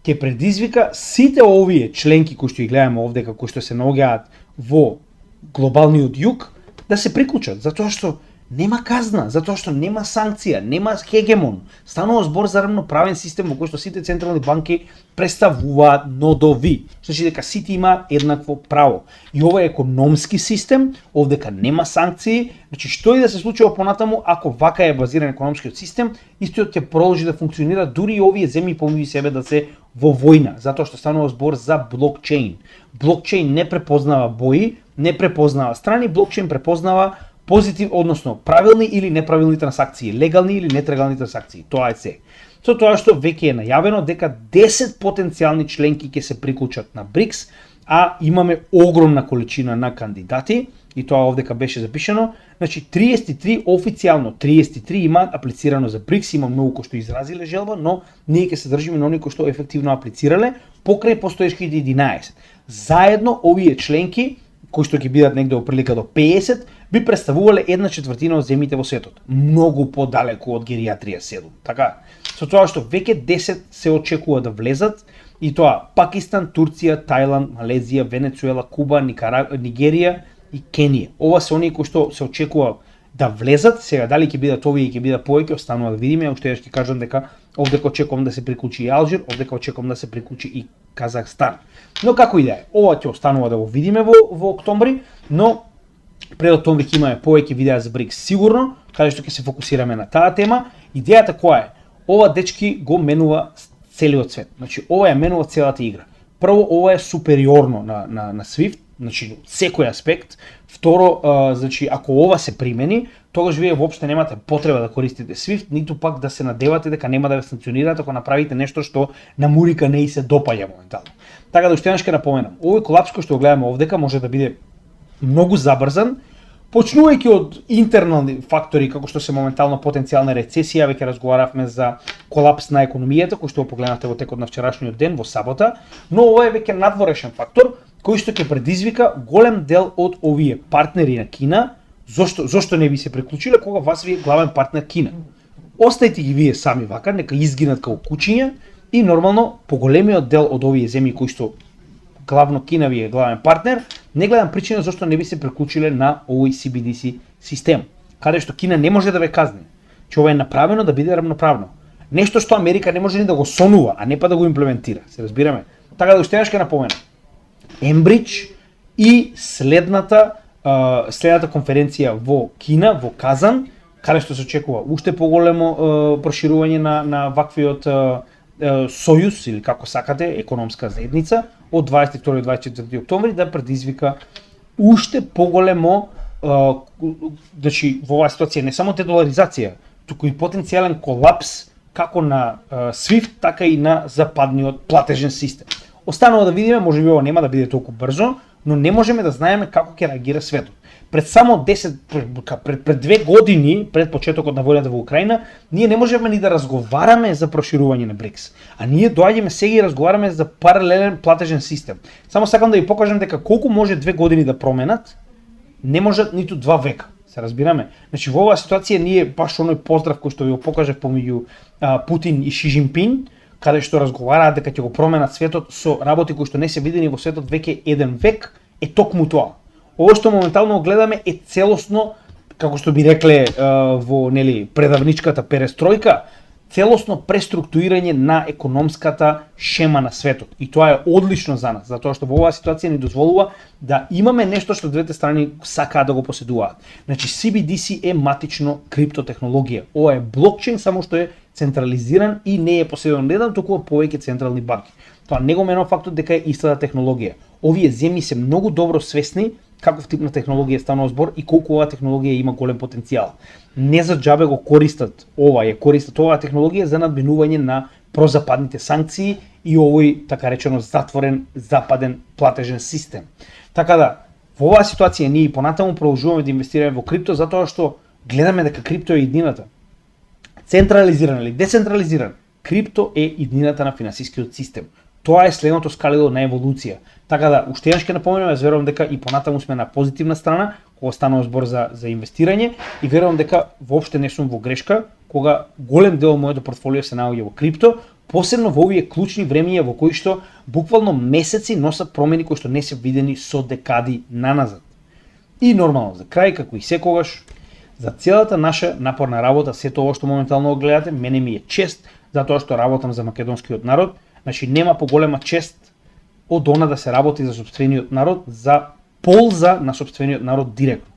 ќе предизвика сите овие членки кои што ги гледаме овде, кои што се наоѓаат во глобалниот југ, да се приклучат, затоа што нема казна, затоа што нема санкција, нема хегемон. Станува збор за рамноправен систем во кој што сите централни банки представуваат нодови. Значи дека сите има еднакво право. И ова е економски систем, овдека нема санкции, значи што и да се случува понатаму, ако вака е базиран економскиот систем, истиот ќе продолжи да функционира дури и овие земји помеѓу себе да се во војна, затоа што станува збор за блокчейн. Блокчейн не препознава бои, не препознава страни, блокчейн препознава односно правилни или неправилни трансакции, легални или нелегални трансакции. Тоа е се. Со тоа што веќе е најавено дека 10 потенцијални членки ќе се приклучат на БРИКС, а имаме огромна количина на кандидати, и тоа овдека беше запишано, значи 33 официјално, 33 имаат аплицирано за БРИКС, има многу кои што изразиле желба, но ние ќе се држиме на оние кои што ефективно аплицирале, покрај постоешките 11. Заедно овие членки, кои што ќе бидат негде оприлика до 50, би представувале 1/4 од земјите во светот. Многу подалеку од геријатрија 7. Така, со тоа што веќе 10 се очекува да влезат, и тоа Пакистан, Турција, Тајланд, Малезија, Венецуела, Куба, Нигерија и Кенија. Ова се оние кои што се очекува да влезат. Сега дали ќе бидат овие и ќе бидат повеќе, останува да видиме. Уште еднаш ќе кажам дека овдека очекувам да се приклучи и Алжир, овдека очекувам да се приклучи и Казахстан. Но како и да е, ова ќе останува да го видиме во октомври, но пред октомври ќе имаме повеќе видеа за БРИКС сигурно, каде што ќе се фокусираме на таа тема. Идејата која е? Ова дечки го менува целиот свет. Значи ова ја менува целата игра. Прво, ова е супериорно на SWIFT, значи секој аспект. Второ, значи ако ова се примени, тогаш вие воопште немате потреба да користите SWIFT, ниту пак да се надевате дека нема да ве санкционираат ако направите нешто што на Мурика не и се допаѓа моментално. Така да уште еднаш ќе напоменам, овој колапс кој што го гледаме овдека може да биде многу забрзан, почнувајќи од интернални фактори како што се моментално потенцијална рецесија, веќе разговаравме за колапс на економијата кој што го погледнавте во текот на вчерашниот ден во сабота, но ова е веќе надворешен фактор кој што ќе предизвика голем дел од овие партнери на Кина. Зошто не би се приклучиле кога вас ви е главен партнер Кина? Остајте ги вие сами вака, нека изгинат како кучиња и нормално поголемиот дел од овие земји кои што главно Кина ви е главен партнер, не гледам причина зашто не би се приклучиле на овој CBDC систем, каде што Кина не може да ве казни, че ова е направено да биде рамноправно. Нешто што Америка не може ни да го сонува, а не па да го имплементира, се разбираме. Така да уште еднаш ќе напоменам. Ембридж и следната конференција во Кина, во Казан, каде што се очекува уште поголемо проширување на ваквиот сојуз или како сакате, економска заедница од 22 и 24 октомври да предизвика уште поголемо значи во оваа ситуација не само дедоларизација, туку и потенцијален колапс како на SWIFT, така и на западниот платежен систем. Останува да видиме, можеби ова нема да биде толку брзо, но не можеме да знаеме како ќе реагира светот. Пред само 10 пред 2 години пред почетокот на војната во Украина, ние не можеме ни да разговараме за проширување на БРИКС. А ние доаѓаме сега и разговараме за паралелен платежен систем. Само сакам да ви покажам дека колку може 2 години да променат, не можат ниту 2 века. Се разбираме? Значи во оваа ситуација ние баш оној поздрав кој што ви го покажав помеѓу Путин и Ши Џинпин, каде што разговараат дека ќе го променат светот со работи кои што не се видени во светот веќе 1 век, е токму тоа. Ово што моментално гледаме е целосно, како што би рекле во предавничката перестројка, целосно преструктурирање на економската шема на светот. И тоа е одлично за нас, затоа што во оваа ситуација ни дозволува да имаме нешто што двете страни сакаат да го поседуваат. Значи CBDC е матично криптотехнологија. Ова е блокчейн, само што е централизиран и не е поседуван еден, туку повеќе централни банки. Тоа не го менува фактот дека е истата технологија. Овие земји се многу добро свесни каков тип на технологија станува збор и колку оваа технологија има голем потенцијал. Не за џабе го користат оваа технологија за надминување на прозападните санкции и овој така речено затворен западен платежен систем. Така да, во оваа ситуација ние понатаму продолжуваме да инвестираме во крипто затоа што гледаме дека крипто е иднината. Централизиран или децентрализиран, крипто е иднината на финансискиот систем. Тоа е следното скалило на еволуција. Така да, уште еднаш ќе напоменам, верувам дека и понатаму сме на позитивна страна, кога станува збор за инвестирање, и верувам дека воопште не сум во грешка, кога голем дел од моето портфолио се наоѓа во крипто, посебно во овие клучни времиња во кои што буквално месеци носат промени кои што не се видени со декади наназад. И нормално, за крај, како и секогаш, за целата наша напорна работа, сето ова што моментално го гледате, мене ми е чест затоа што работам за македонскиот народ. Значи нема поголема чест од она да се работи за сопствениот народ, за полза на сопствениот народ директно.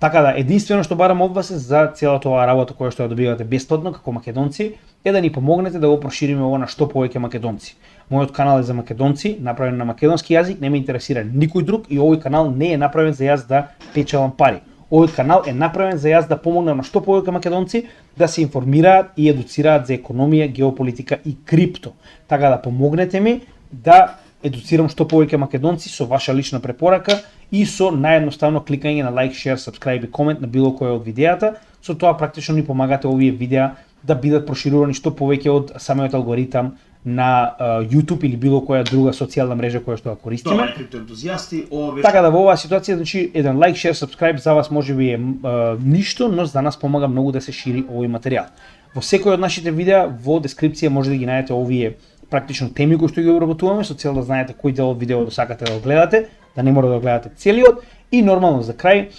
Така да, единствено што барам од вас е за целата оваа работа која што ја добивате бесплатно како македонци, е да ни помогнете да го прошириме ово на што повеќе македонци. Мојот канал е за македонци, направен на македонски јазик, не ме интересира никој друг и овој канал не е направен за јас да печелам пари. Овој канал е направен за јас да помогнам на што повеќе македонци да се информираат и едуцираат за економија, геополитика и крипто. Така да помогнете ми да едуцирам што повеќе македонци со ваша лична препорака и со наједноставно кликање на лайк, шер, сабскрайб и комент на било кој од видеата. Со тоа практично ни помагате овие видеа да бидат проширувани што повеќе од самиот алгоритам на YouTube или било која друга социјална мрежа која што ја користиме. Тоа е криптоентузијасти, ова беше Така да во оваа ситуација, значи еден лайк, шер, сабскрайб за вас можеби е ништо, но за нас помага многу да се шири овој материјал. Во секој од нашите видеа во дескрипција може да ги најдете овие практично теми кои што ги обработуваме со цел да знаете кој дел од видеото сакате да го гледате, да не мора да го гледате целиот. И нормално за крај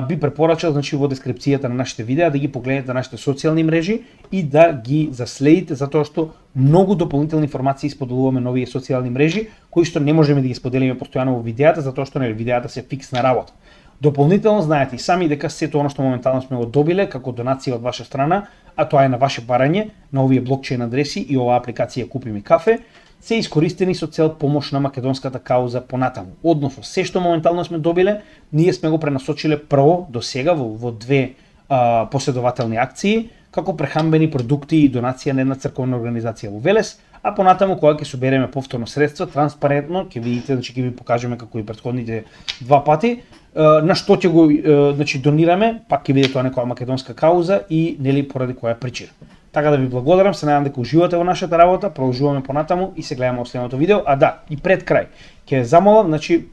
би препорачал значи во дескрипцијата на нашите видеа да ги погледнете нашите социјални мрежи и да ги заследите затоа што многу дополнителни информации споделуваме на овие социјални мрежи кои што не можеме да ги споделиме постојано во видеата затоа што нели видеата се фиксна работа. Дополнително знаете и сами дека сето оно што моментално сме го добиле како донација од ваша страна, а тоа е на ваше барање на овие блокчейн адреси и оваа апликација Купи ми кафе, се искористени со цел помош на македонската кауза понатаму. Односно, се што моментално сме добиле, ние сме го пренасочиле прво до сега во две последователни акции, како прехамбени продукти и донација на една црковна организација во Велес, а понатаму кога ќе собереме повторно средства, транспарентно, ќе видите, значи ќе ви покажеме како и претходните два пати, на што ќе го значи донираме, пак ќе биде тоа некоја македонска кауза и нели поради која причина. Така да ви благодарам, се надевам дека уживате во нашата работа, продолжуваме понатаму и се гледаме во следното видео. А да, и пред крај, ќе замолам, значи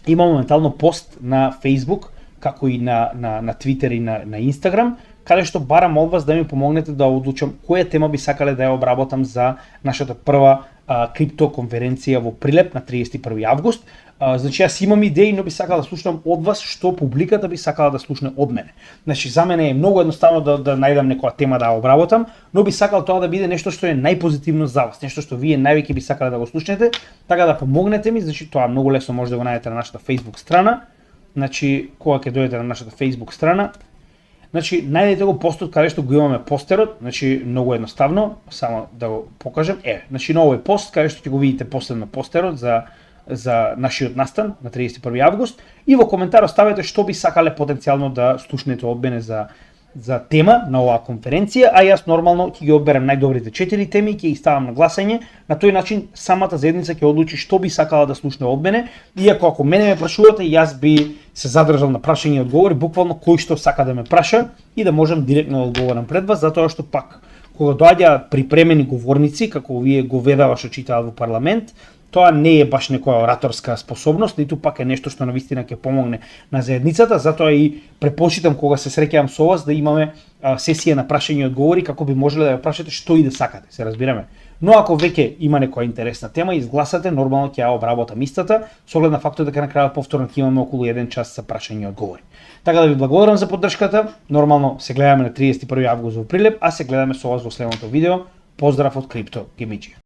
има моментално пост на Facebook, како и на Twitter и на Instagram, каде што барам од вас да ми помогнете да одлучам која тема би сакале да ја обработам за нашата прва крипто конференција во Прилеп на 31 август. Значи јас имам идеи, но би сакал да слушнам од вас што публиката би сакала да слушне од мене. Значи за мене е многу едноставно да најдам некоја тема да ја обработам, но би сакал тоа да биде нешто што е најпозитивно за вас, нешто што вие највеќе би сакале да го слушнете, така да помогнете ми, значи тоа многу лесно може да го најдете на нашата Facebook страна. Значи кога ќе дојдете на нашата Facebook страна, значи најдете го постот каде што го имаме постерот, значи многу едноставно, само да го покажам. Значи на овој пост каде што ќе го видите последно постерот за нашиот настан на 31 август и во коментар оставете што би сакале потенцијално да слушнете од мене за тема на оваа конференција, а јас нормално ќе ги одберам најдобрите 4 теми и ќе ги ставам на гласање. На тој начин самата заедница ќе одлучи што би сакала да слушне од мене, иако ако мене ме прашувате, јас би се задржал на прашање и одговори, буквално кој што сака да ме праша и да можам директно да одговорам пред вас, затоа што пак кога доаѓаат припремени говорници, како вие го ведава што читаат во парламент, тоа не е баш некоја ораторска способност, ниту пак е нешто што навистина ќе помогне на заедницата, затоа и препочитам кога се среќавам со вас да имаме сесија на прашање и одговори како би можеле да ја прашате што и да сакате, се разбираме. Но ако веќе има некоја интересна тема, изгласате, нормално ќе ја обработам истата, со оглед на фактот дека на крајот повторно ќе имаме околу 1 час за прашање и одговори. Така да ви благодарам за поддршката. Нормално се гледаме на 31 август во Прилеп, а се гледаме со вас во следното видео. Поздрав од Крипто Гемиџија.